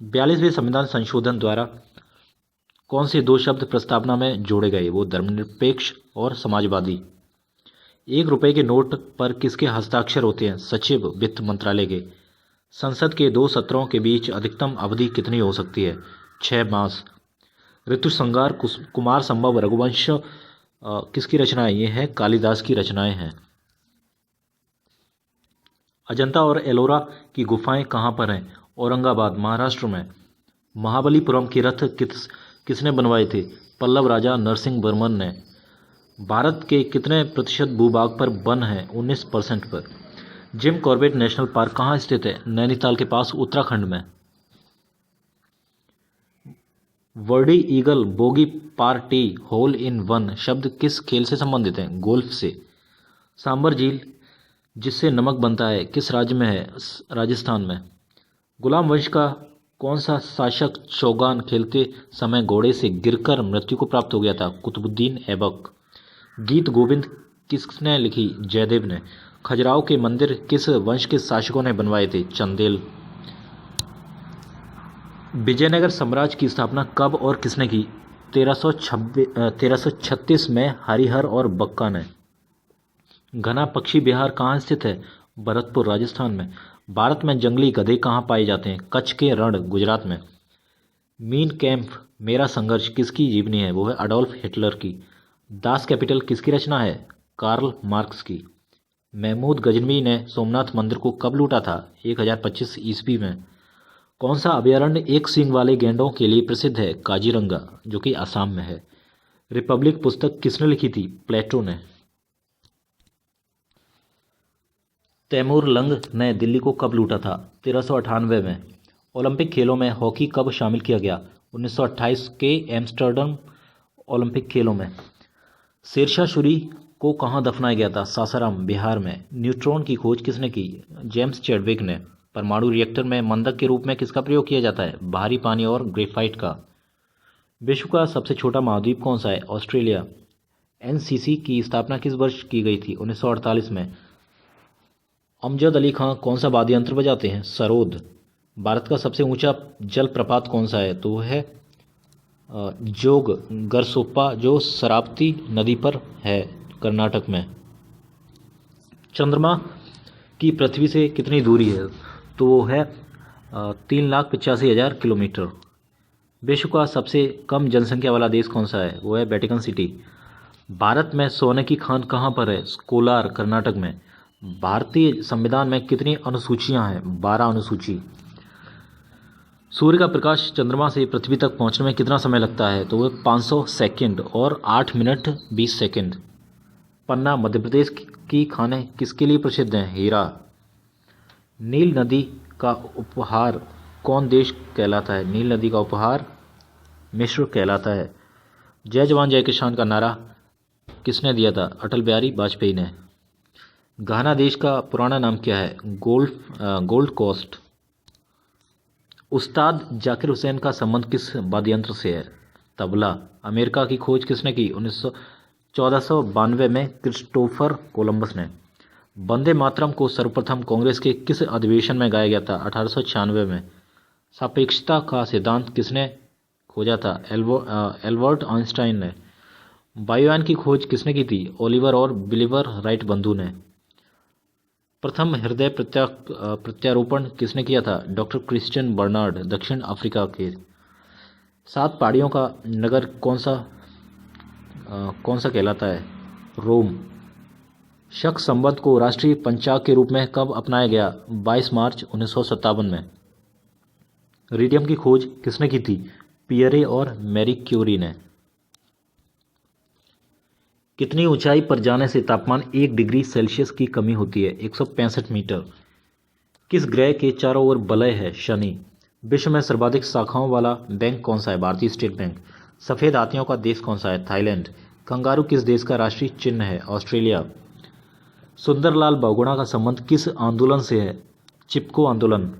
42वें संविधान संशोधन द्वारा कौन से 2 शब्द प्रस्तावना में जोड़े गए? वो धर्मनिरपेक्ष और समाजवादी। 1 रुपये के नोट पर किसके हस्ताक्षर होते हैं? सचिव वित्त मंत्रालय के। संसद के 2 सत्रों के बीच अधिकतम अवधि कितनी हो सकती है? 6 मास। ऋतुसंहार, कुमार संभव, रघुवंश किसकी रचना है? ये है कालिदास की रचनाएं हैं। अजंता और एलोरा की गुफाएं कहाँ पर हैं? औरंगाबाद, महाराष्ट्र में। महाबलीपुरम के रथ किसने बनवाए थे? पल्लव राजा नरसिंह वर्मन ने। भारत के कितने प्रतिशत भूभाग पर वन है? 19% पर। जिम कॉर्बेट नेशनल पार्क कहाँ स्थित है? नैनीताल के पास, उत्तराखंड में। Birdie eagle bogey par hole in one शब्द किस खेल से संबंधित है? गोल्फ से। सांबर झील जिससे नमक बनता है किस राज्य में है? राजस्थान में। गुलाम वंश का कौन सा शासक चौगान खेलते समय घोड़े से गिरकर मृत्यु को प्राप्त हो गया था? कुतुबुद्दीन ऐबक। गीत गोविंद किसने लिखी? जयदेव ने। खजुराहो के मंदिर किस वंश के शासकों ने बनवाए थे? चंदेल। विजयनगर साम्राज्य की स्थापना कब और किसने की? 1336 में हरिहर और बक्का ने। घना पक्षी विहार कहाँ स्थित है? भरतपुर, राजस्थान में। भारत में जंगली गधे कहाँ पाए जाते हैं? कच्छ के रण, गुजरात में। मीन कैंप मेरा संघर्ष किसकी जीवनी है? वो है अडोल्फ हिटलर की। दास कैपिटल किसकी रचना है? कार्ल मार्क्स की। महमूद गजनवी ने सोमनाथ मंदिर को कब लूटा था? 1025 ईस्वी में। कौन सा अभयारण्य एक सींग वाले गैंडों के लिए प्रसिद्ध है? काजीरंगा, जो कि असम में है। रिपब्लिक पुस्तक किसने लिखी थी? प्लेटो ने। तैमूर लंग ने दिल्ली को कब लूटा था? 1398 में। ओलंपिक खेलों में हॉकी कब शामिल किया गया? 1928 के एम्स्टर्डम ओलंपिक खेलों में। शेरशाह सूरी को कहाँ दफनाया गया था? सासाराम, बिहार में। न्यूट्रॉन की खोज किसने की? जेम्स चैडविक ने। परमाणु रिएक्टर में मंदक के रूप में किसका प्रयोग किया जाता है? भारी पानी और ग्रेफाइट का। विश्व का सबसे छोटा महाद्वीप कौन सा है? ऑस्ट्रेलिया। एनसीसी की स्थापना किस वर्ष की गई थी? 1948 में। अमजद अली खां कौन सा वाद्य यंत्र बजाते हैं? सरोद। भारत का सबसे ऊंचा जलप्रपात कौन सा है? तो वो है जोग गरसोप्पा, जो शरावती नदी पर है, कर्नाटक में। चंद्रमा की पृथ्वी से कितनी दूरी है? तो वो है 3,85,000 किलोमीटर। विश्व का सबसे कम जनसंख्या वाला देश कौन सा है? वो है वेटिकन सिटी। भारत में सोने की खान कहाँ पर है? कोलार, कर्नाटक में। भारतीय संविधान में कितनी अनुसूचियां हैं? 12 अनुसूची। सूर्य का प्रकाश चंद्रमा से पृथ्वी तक पहुंचने में कितना समय लगता है? तो वह 500 सेकंड और 8 मिनट 20 सेकंड। पन्ना मध्य प्रदेश की खानें किसके लिए प्रसिद्ध हैं? हीरा। नील नदी का उपहार कौन देश कहलाता है? नील नदी का उपहार मिस्र कहलाता है। जय जवान जय किसान का नारा किसने दिया था? अटल बिहारी वाजपेयी ने। घाना देश का पुराना नाम क्या है? Gold Coast. उस्ताद जाकिर हुसैन का संबंध किस वाद्ययंत्र से है? तबला। अमेरिका की खोज किसने की? 1492 में क्रिस्टोफर कोलंबस ने। वंदे मातरम को सर्वप्रथम कांग्रेस के किस अधिवेशन में गाया गया था? 1896 में। सापेक्षता का सिद्धांत किसने खोजा था? एल्बर्ट आइंस्टाइन ने। वायुयान की खोज किसने की थी? ओलिवर और बिलीवर राइट बंधु ने। प्रथम हृदय प्रत्यारोपण किसने किया था? डॉक्टर क्रिश्चियन बर्नार्ड, दक्षिण अफ्रीका के। 7 पहाड़ियों का नगर कौन सा कहलाता है? रोम। शक संवत को राष्ट्रीय पंचांग के रूप में कब अपनाया गया? 22 मार्च 1957 में। रेडियम की खोज किसने की थी? पियरे और मैरी क्यूरी ने। कितनी ऊंचाई पर जाने से तापमान 1 डिग्री सेल्सियस की कमी होती है? 165 मीटर। किस ग्रह के चारों ओर वलय है? शनि। विश्व में सर्वाधिक शाखाओं वाला बैंक कौन सा है? भारतीय स्टेट बैंक। सफ़ेद हाथियों का देश कौन सा है? थाईलैंड। कंगारू किस देश का राष्ट्रीय चिन्ह है? ऑस्ट्रेलिया। सुंदरलाल बहुगुणा का संबंध किस आंदोलन से है? चिपको आंदोलन।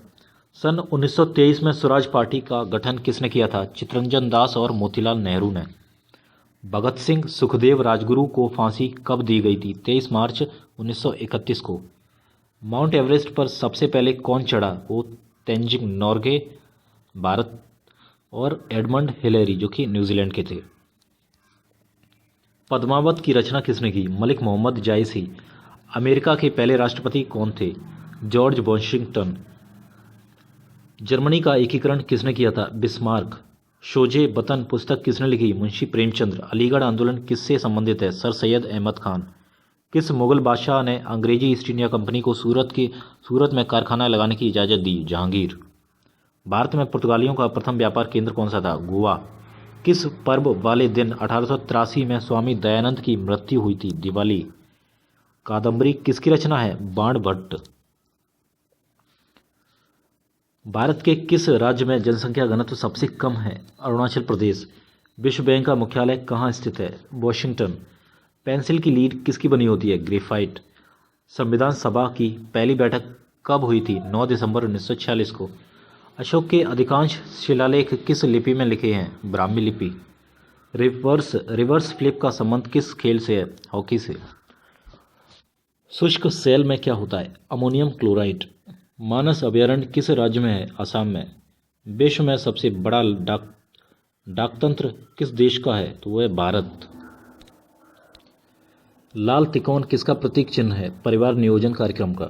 सन 1923 में स्वराज पार्टी का गठन किसने किया था? चित्तरंजन दास और मोतीलाल नेहरू ने। भगत सिंह सुखदेव राजगुरु को फांसी कब दी गई थी? 23 मार्च 1931 को। माउंट एवरेस्ट पर सबसे पहले कौन चढ़ा? वो तेंजिंग नोर्गे, भारत, और एडमंड हिलेरी, जो कि न्यूजीलैंड के थे। पद्मावत की रचना किसने की? मलिक मोहम्मद जायसी। अमेरिका के पहले राष्ट्रपति कौन थे? George Washington. जर्मनी का एकीकरण किसने किया था? बिस्मार्क। शोजे वतन पुस्तक किसने लिखी? मुंशी प्रेमचंद्र। अलीगढ़ आंदोलन किससे संबंधित है? सर सैयद अहमद खान। किस मुगल बादशाह ने अंग्रेजी ईस्ट इंडिया कंपनी को सूरत में कारखाना लगाने की इजाज़त दी? जहांगीर। भारत में पुर्तगालियों का प्रथम व्यापार केंद्र कौन सा था? गोवा। किस पर्व वाले दिन 1883 में स्वामी दयानंद की मृत्यु हुई थी? दिवाली। कादम्बरी किसकी रचना है? बाण भट्ट। भारत के किस राज्य में जनसंख्या घनत्व सबसे कम है? अरुणाचल प्रदेश। विश्व बैंक का मुख्यालय कहाँ स्थित है? वॉशिंगटन। पेंसिल की लीड किसकी बनी होती है? ग्रेफाइट। संविधान सभा की पहली बैठक कब हुई थी? 9 दिसंबर 1946 को। अशोक के अधिकांश शिलालेख किस लिपि में लिखे हैं? ब्राह्मी लिपि। रिवर्स फ्लिप का संबंध किस खेल से है? हॉकी से। शुष्क सेल में क्या होता है? Ammonium chloride. मानस अभयारण्य किस राज्य में है? असम में। विश्व में सबसे बड़ा डाकतंत्र किस देश का है? तो वो है भारत। लाल तिकोन किसका प्रतीक चिन्ह है? परिवार नियोजन कार्यक्रम का।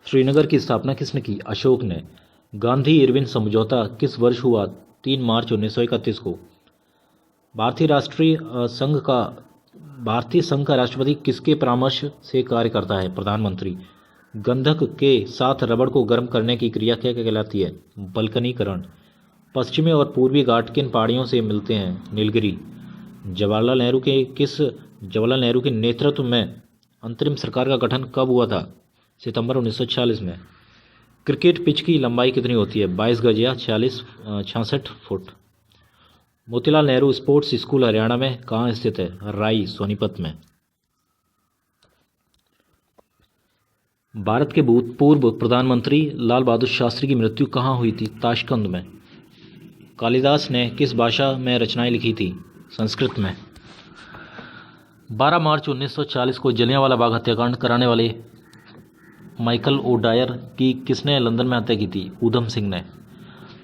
श्रीनगर की स्थापना किसने की? अशोक ने। गांधी इरविन समझौता किस वर्ष हुआ? 3 मार्च 1931 को। भारतीय संघ का राष्ट्रपति किसके परामर्श से कार्य करता है? प्रधानमंत्री। गंधक के साथ रबड़ को गर्म करने की क्रिया क्या कहलाती है? बल्कनीकरण। पश्चिमी और पूर्वी घाट किन पहाड़ियों से मिलते हैं? नीलगिरी। जवाहरलाल नेहरू के नेतृत्व में अंतरिम सरकार का गठन कब हुआ था? सितंबर 1946 में। क्रिकेट पिच की लंबाई कितनी होती है? 22 गज या 66 foot. Motilal Nehru sports school Haryana में कहाँ स्थित है? राई सोनीपत में। भारत के भूतपूर्व प्रधानमंत्री लाल बहादुर शास्त्री की मृत्यु कहाँ हुई थी? ताशकंद में। कालिदास ने किस भाषा में रचनाएं लिखी थी? संस्कृत में। 12 मार्च 1940 को जलियांवाला बाग हत्याकांड कराने वाले माइकल ओडायर की किसने लंदन में हत्या की थी? ऊधम सिंह ने।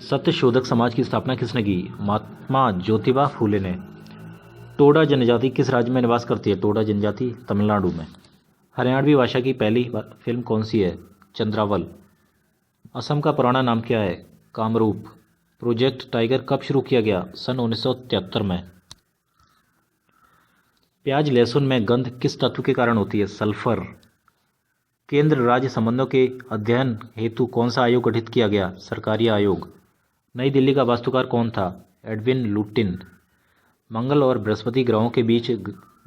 सत्यशोधक समाज की स्थापना किसने की? महात्मा ज्योतिबा फूले ने। टोडा जनजाति किस राज्य में निवास करती है? टोडा जनजाति तमिलनाडु में। हरियाणवी भाषा की पहली फिल्म कौन सी है? चंद्रावल। असम का पुराना नाम क्या है? कामरूप। प्रोजेक्ट टाइगर कब शुरू किया गया? सन 1973 में। प्याज लहसुन में गंध किस तत्व के कारण होती है? सल्फर। केंद्र राज्य संबंधों के अध्ययन हेतु कौन सा आयोग गठित किया गया? सरकारी आयोग। नई दिल्ली का वास्तुकार कौन था? Edwin Lutyens. मंगल और बृहस्पति ग्रहों के बीच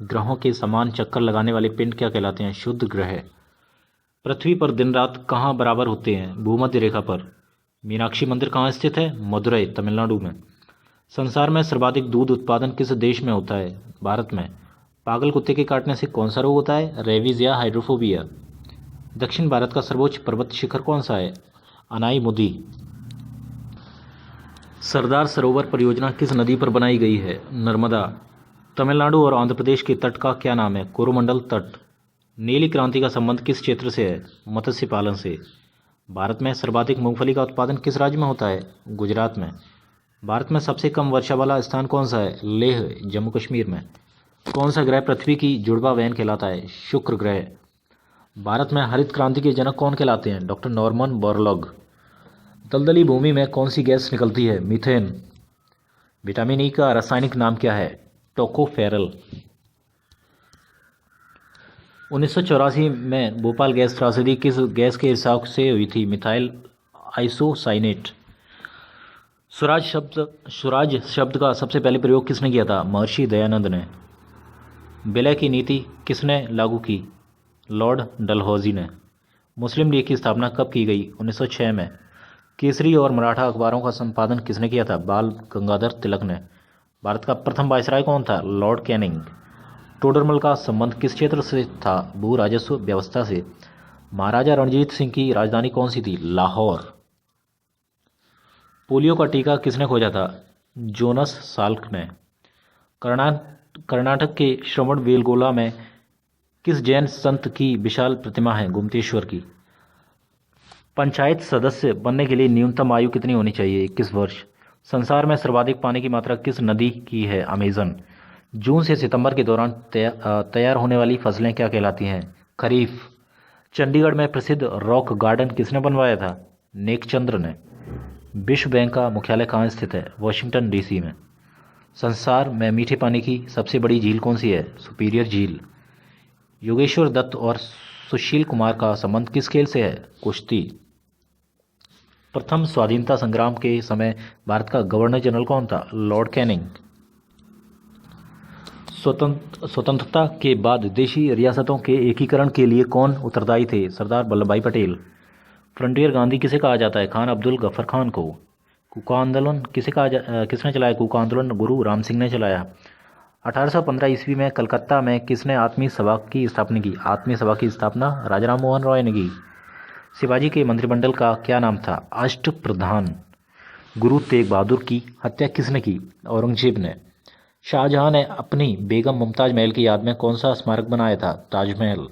ग्रहों के समान चक्कर लगाने वाले पिंड क्या कहलाते हैं? शुद्ध ग्रह। पृथ्वी पर दिन रात कहाँ बराबर होते हैं? भूमध्य रेखा पर। मीनाक्षी मंदिर कहाँ स्थित है? मदुरई तमिलनाडु में। संसार में सर्वाधिक दूध उत्पादन किस देश में होता है? भारत में। पागल कुत्ते के काटने से कौन सा रोग होता है? रेबीज या हाइड्रोफोबिया। दक्षिण भारत का सर्वोच्च पर्वत शिखर कौन सा है? अनाई-मुदी। सरदार सरोवर परियोजना किस नदी पर बनाई गई है? नर्मदा। तमिलनाडु और आंध्र प्रदेश के तट का क्या नाम है? कोरोमंडल तट। नीली क्रांति का संबंध किस क्षेत्र से है? मत्स्य पालन से। भारत में सर्वाधिक मूंगफली का उत्पादन किस राज्य में होता है? गुजरात में। भारत में सबसे कम वर्षा वाला स्थान कौन सा है? लेह जम्मू कश्मीर में। कौन सा ग्रह पृथ्वी की जुड़वा बहन कहलाता है? शुक्र ग्रह। भारत में हरित क्रांति के जनक कौन कहलाते हैं? Doctor Norman Borlaug. दलदली भूमि में कौन सी गैस निकलती है? मीथेन। विटामिन ई का रासायनिक नाम क्या है? टोकोफेरल। 1984 में भोपाल गैस त्रासदी किस गैस के रिसाव से हुई थी? Methyl isocyanate. स्वराज शब्द का सबसे पहले प्रयोग किसने किया था? महर्षि दयानंद ने। विलय की नीति किसने लागू की? लॉर्ड डलहौजी ने। मुस्लिम लीग की स्थापना कब की गई? 1906 में। केसरी और मराठा अखबारों का संपादन किसने किया था? बाल गंगाधर तिलक ने। भारत का प्रथम वायसराय कौन था? Lord Canning. टोडरमल का संबंध किस क्षेत्र से था? भू राजस्व व्यवस्था से। महाराजा रणजीत सिंह की राजधानी कौन सी थी? लाहौर। पोलियो का टीका किसने खोजा था? जोनस साल्क ने। कर्नाटक के श्रवण बेलगोला में किस जैन संत की विशाल प्रतिमा है? गुमतेश्वर की। पंचायत सदस्य बनने के लिए न्यूनतम आयु कितनी होनी चाहिए? 21 वर्ष। संसार में सर्वाधिक पानी की मात्रा किस नदी की है? अमेजन। जून से सितंबर के दौरान तैयार होने वाली फसलें क्या कहलाती हैं? खरीफ। चंडीगढ़ में प्रसिद्ध रॉक गार्डन किसने बनवाया था? नेकचंद्र ने। विश्व बैंक का मुख्यालय कहाँ स्थित है? वॉशिंगटन डीसी में। संसार में मीठे पानी की सबसे बड़ी झील कौन सी है? सुपीरियर झील। योगेश्वर दत्त और सुशील कुमार का संबंध किस खेल से है? कुश्ती। प्रथम स्वाधीनता संग्राम के समय भारत का गवर्नर जनरल कौन था? Lord Canning. स्वतंत्रता के बाद देशी रियासतों के एकीकरण के लिए कौन उत्तरदायी थे? सरदार वल्लभ भाई पटेल। फ्रंटियर गांधी किसे कहा जाता है? खान अब्दुल गफर खान को। कूका आंदोलन किसने चलाया? कूका आंदोलन गुरु राम सिंह ने चलाया। 1815 ईस्वी में कलकत्ता में किसने आत्मीय सभा की स्थापना की? आत्मीय सभा की स्थापना राजाराम मोहन रॉय ने की। शिवाजी के मंत्रिमंडल का क्या नाम था? अष्टप्रधान। गुरु तेग बहादुर की हत्या किसने की? औरंगजेब ने। शाहजहां ने अपनी बेगम मुमताज महल की याद में कौन सा स्मारक बनाया था? ताजमहल।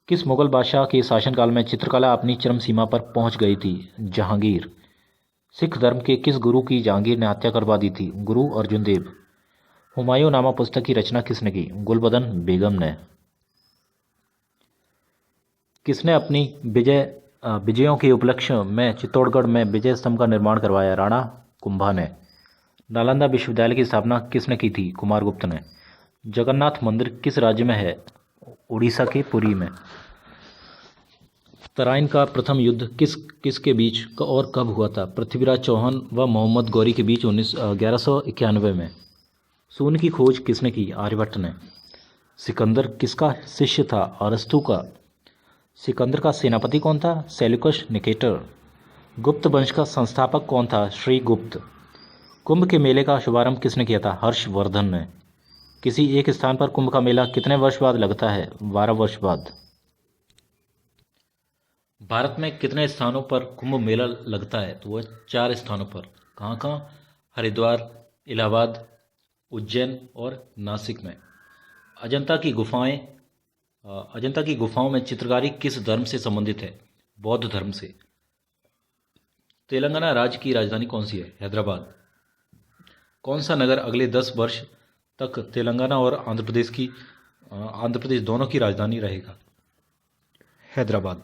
किस मुगल बादशाह के शासनकाल में चित्रकला अपनी चरम सीमा पर पहुंच गई थी? जहांगीर। सिख धर्म के किस गुरु की जहांगीर ने हत्या करवा दी थी? गुरु अर्जुन देव। हुमायूं नामा पुस्तक की रचना किसने की? गुलबदन बेगम ने। किसने अपनी विजयों के उपलक्ष्य में चित्तौड़गढ़ में विजय स्तंभ का निर्माण करवाया? राणा कुंभा ने। नालंदा विश्वविद्यालय की स्थापना किसने की थी? कुमारगुप्त ने। जगन्नाथ मंदिर किस राज्य में है? उड़ीसा के पुरी में। तराइन का प्रथम युद्ध किसके बीच और कब हुआ था? पृथ्वीराज चौहान व मोहम्मद गौरी के बीच 1191 में। शून्य की खोज किसने की? आर्यभट्ट ने। सिकंदर किसका शिष्य था? अरस्तु का। सिकंदर का सेनापति कौन था? Seleucus Nicator. गुप्त वंश का संस्थापक कौन था? श्रीगुप्त। कुंभ के मेले का शुभारंभ किसने किया था? हर्षवर्धन ने। किसी एक स्थान पर कुंभ का मेला कितने वर्ष बाद लगता है? 12 वर्ष बाद। भारत में कितने स्थानों पर कुंभ मेला लगता है? तो वह 4 स्थानों पर। कहाँ कहाँ? हरिद्वार, इलाहाबाद, उज्जैन और नासिक में। अजंता की गुफाओं में चित्रकारी किस धर्म से संबंधित है? बौद्ध धर्म से। तेलंगाना राज्य की राजधानी कौन सी है? हैदराबाद। कौन सा नगर अगले 10 वर्ष तक तेलंगाना और आंध्र प्रदेश दोनों की राजधानी रहेगा? हैदराबाद।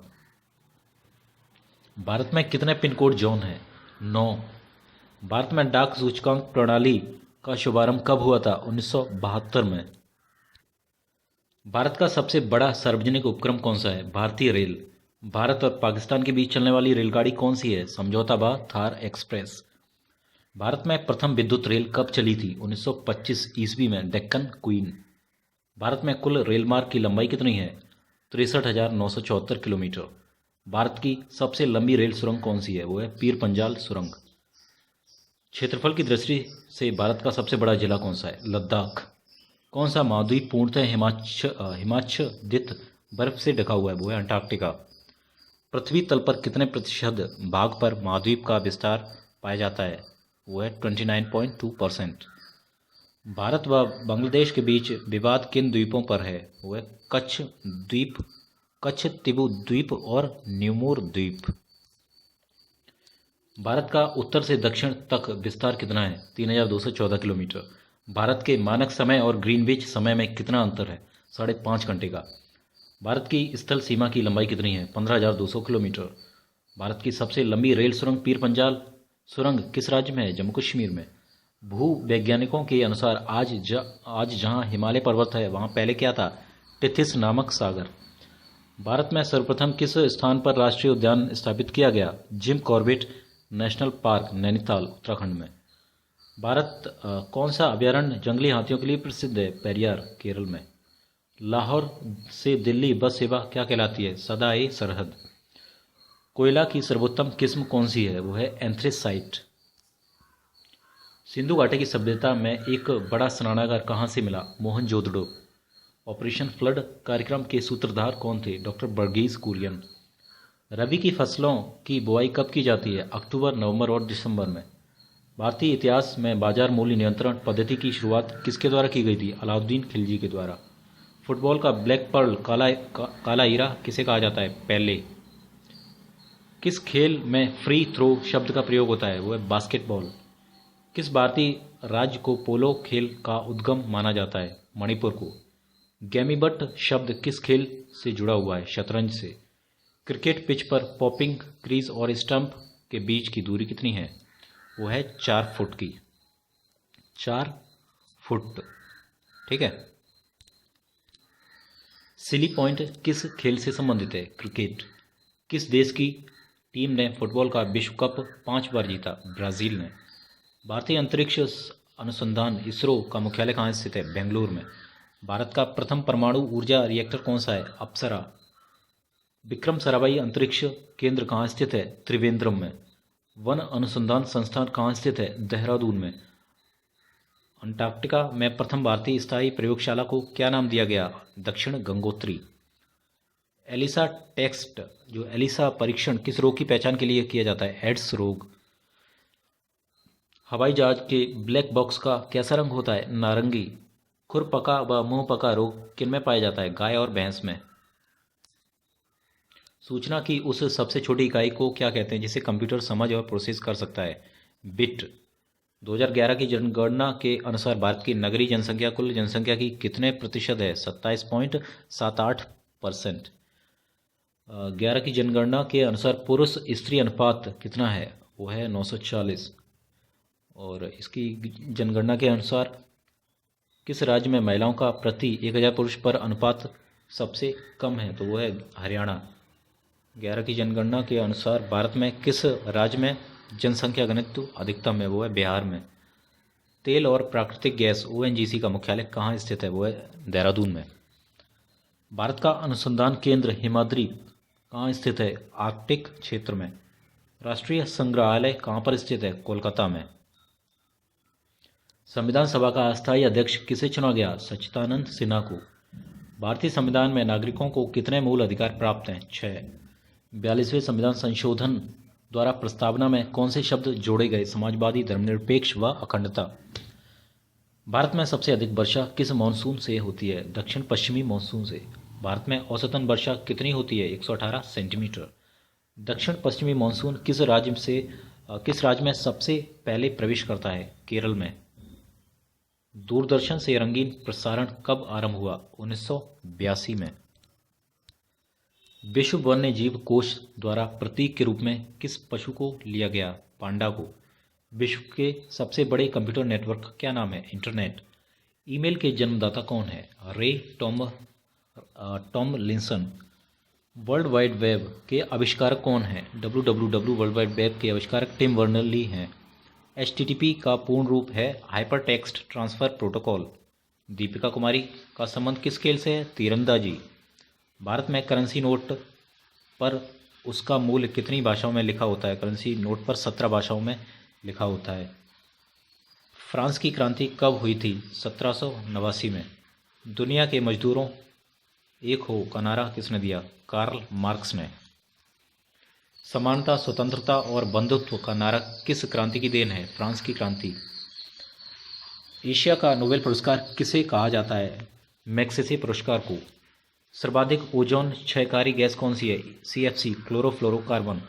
भारत में कितने पिन कोड जोन हैं? 9। भारत में डाक सूचकांक प्रणाली का शुभारंभ कब हुआ था? 1972 में। भारत का सबसे बड़ा सार्वजनिक उपक्रम कौन सा है? भारतीय रेल। भारत और पाकिस्तान के बीच चलने वाली रेलगाड़ी कौन सी है? समझौता बा थार एक्सप्रेस। भारत में प्रथम विद्युत रेल कब चली थी? 1925 ईस्वी में, डेक्कन क्वीन। भारत में कुल रेल मार्ग की लंबाई कितनी है? 63,974 किलोमीटर। भारत की सबसे लंबी रेल सुरंग कौन सी है? वो है पीर पंजाल सुरंग। क्षेत्रफल की दृष्टि से भारत का सबसे बड़ा जिला कौन सा है? लद्दाख। कौन सा महाद्वीप पूर्णतः हिमाच्छादित बर्फ से ढका हुआ है? वो है अंटार्कटिका। पृथ्वी तल पर कितने प्रतिशत भाग पर महाद्वीप का विस्तार पाया जाता है? वो है 29.2%। भारत व बांग्लादेश के बीच विवाद किन द्वीपों पर है? वो है कच्छ द्वीप, कच्छ तिबू द्वीप और न्यूमोर द्वीप। भारत का उत्तर से दक्षिण तक विस्तार कितना है? 3,214 किलोमीटर। भारत के मानक समय और ग्रीनविच समय में कितना अंतर है? 5.5 घंटे का। भारत की स्थल सीमा की लंबाई कितनी है? 15,200 किलोमीटर। भारत की सबसे लंबी रेल सुरंग पीर पंजाल सुरंग किस राज्य में है? जम्मू कश्मीर में। भू वैज्ञानिकों के अनुसार आज जहां हिमालय पर्वत है वहां पहले क्या था? टिथिस नामक सागर। भारत में सर्वप्रथम किस स्थान पर राष्ट्रीय उद्यान स्थापित किया गया? Jim Corbett national park, Nainital, Uttarakhand में। भारत कौन सा अभयारण्य जंगली हाथियों के लिए प्रसिद्ध है? पेरियार, केरल में। लाहौर से दिल्ली बस सेवा क्या कहलाती है? सदा-ए सरहद। कोयला की सर्वोत्तम किस्म कौन सी है? वो है एंथ्रेसाइट। सिंधु घाटी की सभ्यता में एक बड़ा स्नानागार कहाँ से मिला? मोहनजोदड़ो। ऑपरेशन फ्लड कार्यक्रम के सूत्रधार कौन थे? डॉक्टर वर्गीज कुरियन। रबी की फसलों की बुआई कब की जाती है? अक्टूबर, नवंबर और दिसंबर में। भारतीय इतिहास में बाजार मूल्य नियंत्रण पद्धति की शुरुआत किसके द्वारा की गई थी? अलाउद्दीन खिलजी के द्वारा। फुटबॉल का ब्लैक पर्ल, काला हीरा किसे कहा जाता है? पेले। किस खेल में फ्री थ्रो शब्द का प्रयोग होता है? वो है बास्केटबॉल। किस भारतीय राज्य को पोलो खेल का उद्गम माना जाता है? मणिपुर को। गैमीबट शब्द किस खेल से जुड़ा हुआ है? शतरंज से। क्रिकेट पिच पर पॉपिंग क्रीज और स्टंप के बीच की दूरी कितनी है? वो है 4 फुट की। 4 फुट। ठीक है। सिली पॉइंट किस खेल से संबंधित है? क्रिकेट। किस देश की टीम ने फुटबॉल का विश्व कप 5 बार जीता? ब्राज़ील ने। भारतीय अंतरिक्ष अनुसंधान इसरो का मुख्यालय कहाँ स्थित है? बेंगलुरु में। भारत का प्रथम परमाणु ऊर्जा रिएक्टर कौन सा है? अप्सरा। विक्रम साराभाई अंतरिक्ष केंद्र कहाँ स्थित है? त्रिवेंद्रम में। वन अनुसंधान संस्थान कहाँ स्थित है? देहरादून में। अंटार्कटिका में प्रथम भारतीय स्थायी प्रयोगशाला को क्या नाम दिया गया? दक्षिण गंगोत्री। एलिसा टेस्ट जो एलिसा परीक्षण किस रोग की पहचान के लिए किया जाता है? एड्स रोग। हवाई जहाज के ब्लैक बॉक्स का कैसा रंग होता है? नारंगी। खुरपका व मुंहपका रोग किनमें पाया जाता है? गाय और भैंस में। सूचना की उस सबसे छोटी इकाई को क्या कहते हैं जिसे कंप्यूटर समझ और प्रोसेस कर सकता है? बिट। 2011 की जनगणना के अनुसार भारत की नगरीय जनसंख्या कुल जनसंख्या की कितने प्रतिशत है? 27.78%। 11 की जनगणना के अनुसार पुरुष स्त्री अनुपात कितना है? वो है 940। और इसकी जनगणना के अनुसार किस राज्य में महिलाओं का प्रति 1000 पुरुष पर अनुपात सबसे कम है? तो वो है हरियाणा। 11 की जनगणना के अनुसार भारत में किस राज्य में जनसंख्या घनत्व अधिकतम है? वो है बिहार में। तेल और प्राकृतिक गैस ओएनजीसी का मुख्यालय कहाँ स्थित है? वो है देहरादून में। भारत का अनुसंधान केंद्र हिमाद्री कहाँ स्थित है? आर्कटिक क्षेत्र में। राष्ट्रीय संग्रहालय कहाँ पर स्थित है? कोलकाता में। संविधान सभा का अस्थायी अध्यक्ष किसे चुना गया? सच्चिदानंद सिन्हा को। भारतीय संविधान में नागरिकों को कितने मूल अधिकार प्राप्त हैं? 6। 42वें संविधान संशोधन द्वारा प्रस्तावना में कौन से शब्द जोड़े गए? समाजवादी, धर्मनिरपेक्ष व अखंडता। भारत में सबसे अधिक वर्षा किस मानसून से होती है? दक्षिण पश्चिमी मानसून से। भारत में औसतन वर्षा कितनी होती है? 118 सेंटीमीटर। दक्षिण पश्चिमी मानसून किस राज्य में सबसे पहले प्रवेश करता है? केरल में। दूरदर्शन से रंगीन प्रसारण कब आरंभ हुआ? 1982 में। विश्व वन्य जीव कोष द्वारा प्रतीक के रूप में किस पशु को लिया गया? पांडा को। विश्व के सबसे बड़े कंप्यूटर नेटवर्क का क्या नाम है? इंटरनेट। ईमेल के जन्मदाता कौन है? रे टॉमलिंसन। वर्ल्ड वाइड वेब के आविष्कारक कौन हैं? www वर्ल्ड वाइड वेब के आविष्कारक टिम बर्नर्स-ली हैं। HTTP का पूर्ण रूप है hypertext transfer protocol. Deepika Kumari का संबंध किस खेल से है? तीरंदाजी। भारत में करेंसी नोट पर उसका मूल्य कितनी भाषाओं में लिखा होता है? करेंसी नोट पर 17 भाषाओं में लिखा होता है। फ्रांस की क्रांति कब हुई थी? 1789 में। दुनिया के मजदूरों एक हो का नारा किसने दिया? कार्ल मार्क्स ने। समानता, स्वतंत्रता और बंधुत्व का नारा किस क्रांति की देन है? फ्रांस की क्रांति। एशिया का नोबेल पुरस्कार किसे कहा जाता है? मैग्सेसे पुरस्कार को। सर्वाधिक ओजोन क्षयकारी गैस कौन सी है? CFC chlorofluorocarbon.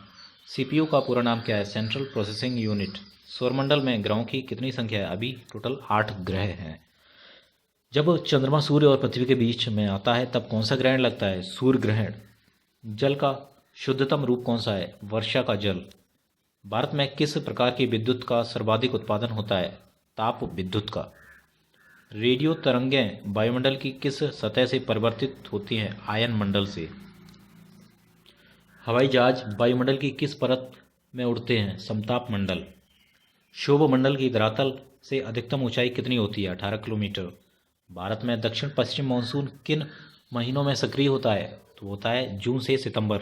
CPU का पूरा नाम क्या है? Central processing unit. सौरमंडल में ग्रहों की कितनी संख्या है? अभी टोटल 8 ग्रह हैं। जब चंद्रमा सूर्य और पृथ्वी के बीच में आता है तब कौन सा ग्रहण लगता है? सूर्य ग्रहण। जल का शुद्धतम रूप कौन सा है? वर्षा का जल। भारत में किस प्रकार की विद्युत का सर्वाधिक उत्पादन होता है? ताप विद्युत का। रेडियो तरंगें वायुमंडल की किस सतह से परिवर्तित होती हैं? आयन मंडल से। हवाई जहाज वायुमंडल की किस परत में उड़ते हैं? समताप मंडल। क्षोभ मंडल की धरातल से अधिकतम ऊंचाई कितनी होती है? 18 किलोमीटर। भारत में दक्षिण पश्चिम मानसून किन महीनों में सक्रिय होता है? तो होता है जून से सितंबर।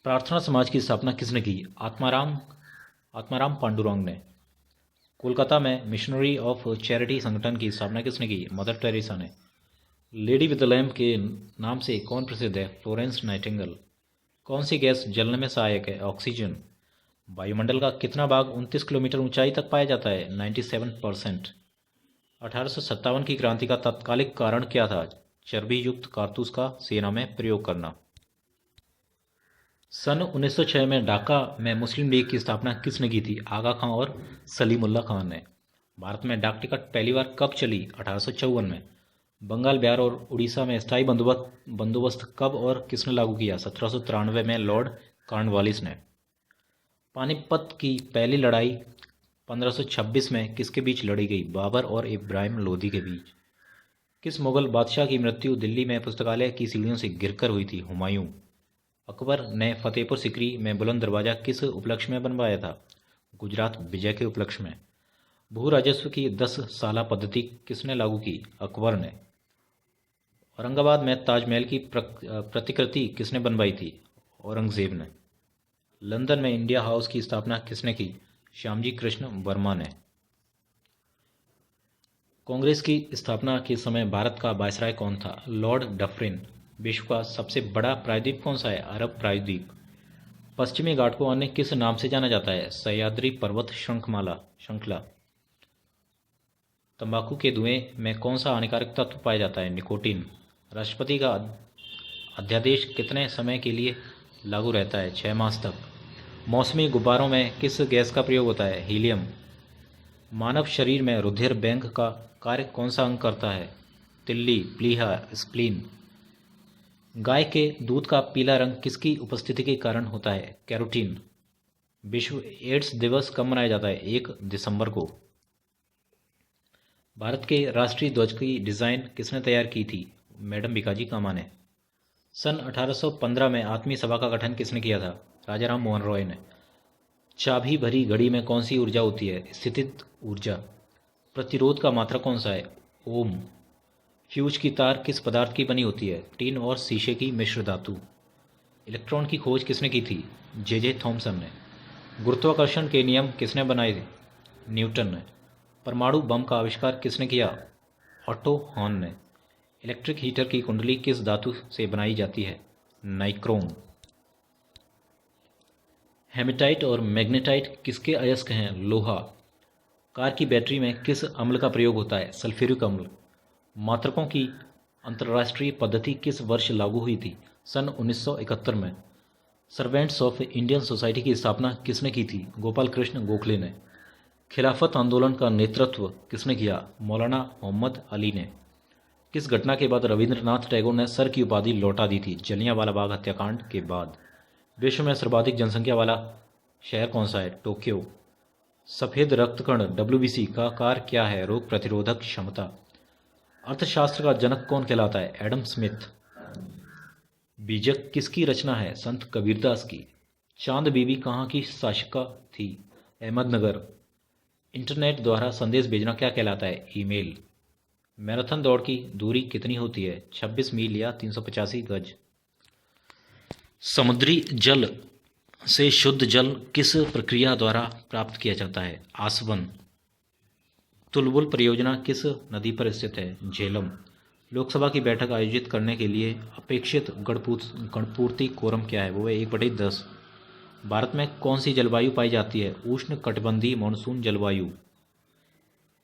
प्रार्थना समाज की स्थापना किसने की? आत्माराम पांडुरंग ने। कोलकाता में मिशनरी ऑफ चैरिटी संगठन की स्थापना किसने की? मदर टेरेसा ने। लेडी विद द लैम्प के नाम से कौन प्रसिद्ध है? Florence Nightingale. कौन सी गैस जलने में सहायक है? ऑक्सीजन। वायुमंडल का कितना भाग 29 किलोमीटर ऊंचाई तक पाया जाता है? 97%। 1857 की क्रांति का तात्कालिक कारण क्या था? चर्बी युक्त कारतूस का सेना में प्रयोग करना। सन 1906 में ढाका में मुस्लिम लीग की स्थापना किसने की थी? आगा खां और सलीमुल्लाह खान ने। भारत में डाक टिकट पहली बार कब चली? 1854 में। बंगाल, बिहार और उड़ीसा में स्थायी बंदोबस्त कब और किसने लागू किया? 1793 में लॉर्ड कॉर्नवालिस ने। पानीपत की पहली लड़ाई 1526 में किसके बीच लड़ी गई? बाबर और इब्राहिम लोदी के बीच। किस मुगल बादशाह की मृत्यु दिल्ली में पुस्तकालय की सीढ़ियों से गिरकर हुई थी? हुमायूं। अकबर ने फतेहपुर सिकरी में बुलंद दरवाजा किस उपलक्ष्य में बनवाया था? गुजरात विजय के उपलक्ष्य में। भू राजस्व की 10 साला पद्धति किसने लागू की? अकबर ने। औरंगाबाद में ताजमहल की प्रतिकृति किसने बनवाई थी? औरंगजेब ने। लंदन में इंडिया हाउस की स्थापना किसने की? श्यामजी कृष्ण वर्मा ने। कांग्रेस की स्थापना के समय भारत का वायसराय कौन था? Lord Dufferin. विश्व का सबसे बड़ा प्रायद्वीप कौन सा है? अरब प्रायद्वीप। पश्चिमी घाट को अन्य किस नाम से जाना जाता है? सह्याद्री पर्वत श्रृंखला। तंबाकू के धुएं में कौन सा हानिकारक तत्व पाया जाता है? निकोटीन। राष्ट्रपति का अध्यादेश कितने समय के लिए लागू रहता है? 6 मास तक। मौसमी गुब्बारों में किस गैस का प्रयोग होता है? हीलियम। मानव शरीर में रुधिर बैंक का कार्य कौन सा अंग करता है? तिल्ली, प्लीहा, स्प्लीन। गाय के दूध का पीला रंग किसकी उपस्थिति के कारण होता है? कैरोटीन। विश्व एड्स दिवस कब मनाया जाता है? 1 दिसंबर को। भारत के राष्ट्रीय ध्वज की डिज़ाइन किसने तैयार की थी? मैडम भिकाजी कामा ने। सन 1815 में आत्मीय सभा का गठन किसने किया था? राजा राम मोहन रॉय ने। चाबी भरी घड़ी में कौन सी ऊर्जा होती है? स्थितिज ऊर्जा। प्रतिरोध का मात्रक कौन सा है? ओम। फ्यूज की तार किस पदार्थ की बनी होती है? टीन और शीशे की मिश्र धातु। इलेक्ट्रॉन की खोज किसने की थी? जे थॉमसन ने। गुरुत्वाकर्षण के नियम किसने बनाए थे? न्यूटन ने। परमाणु बम का आविष्कार किसने किया? ऑटो हॉर्न ने। इलेक्ट्रिक हीटर की कुंडली किस धातु से बनाई जाती है? नाइक्रोम। हेमेटाइट और मैग्नेटाइट किसके अयस्क हैं? लोहा। कार की बैटरी में किस अम्ल का प्रयोग होता है? सल्फ्यूरिक अम्ल। मात्रकों की अंतर्राष्ट्रीय पद्धति किस वर्ष लागू हुई थी? सन 1971 में। सर्वेंट्स ऑफ इंडियन सोसाइटी की स्थापना किसने की थी? गोपाल कृष्ण गोखले ने। खिलाफत आंदोलन का नेतृत्व किसने किया? मौलाना मोहम्मद अली ने। किस घटना के बाद रविंद्रनाथ टैगोर ने सर की उपाधि लौटा दी थी? जलियांवाला बाग हत्याकांड के बाद। विश्व में सर्वाधिक जनसंख्या वाला शहर कौन सा है? टोक्यो। सफ़ेद रक्तकण WBC का कार्य क्या है? रोग प्रतिरोधक क्षमता। अर्थशास्त्र का जनक कौन कहलाता है? Adam Smith. बीजक किसकी रचना है? संत कबीरदास की। चांद बीबी कहाँ की शासिका थी? अहमदनगर। इंटरनेट द्वारा संदेश भेजना क्या कहलाता है? ईमेल। मैराथन दौड़ की दूरी कितनी होती है? 26 मील या 385 गज। समुद्री जल से शुद्ध जल किस प्रक्रिया द्वारा प्राप्त किया जाता है? आसवन। तुलबुल परियोजना किस नदी पर स्थित है? झेलम। लोकसभा की बैठक आयोजित करने के लिए अपेक्षित गणपूर्ति कोरम क्या है? वो है 1/10। भारत में कौन सी जलवायु पाई जाती है? उष्ण कटिबंधीय मानसून जलवायु।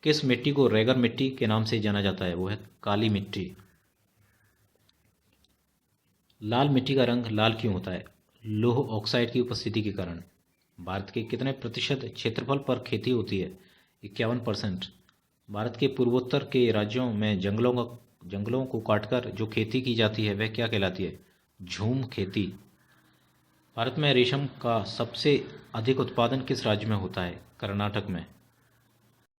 किस मिट्टी को रेगर मिट्टी के नाम से जाना जाता है? वो है काली मिट्टी। लाल मिट्टी का रंग लाल क्यों होता है? लौह ऑक्साइड की उपस्थिति के कारण। भारत के कितने प्रतिशत क्षेत्रफल पर खेती होती है? 51%। भारत के पूर्वोत्तर के राज्यों में जंगलों को काटकर जो खेती की जाती है वह क्या कहलाती है? झूम खेती। भारत में रेशम का सबसे अधिक उत्पादन किस राज्य में होता है? कर्नाटक में।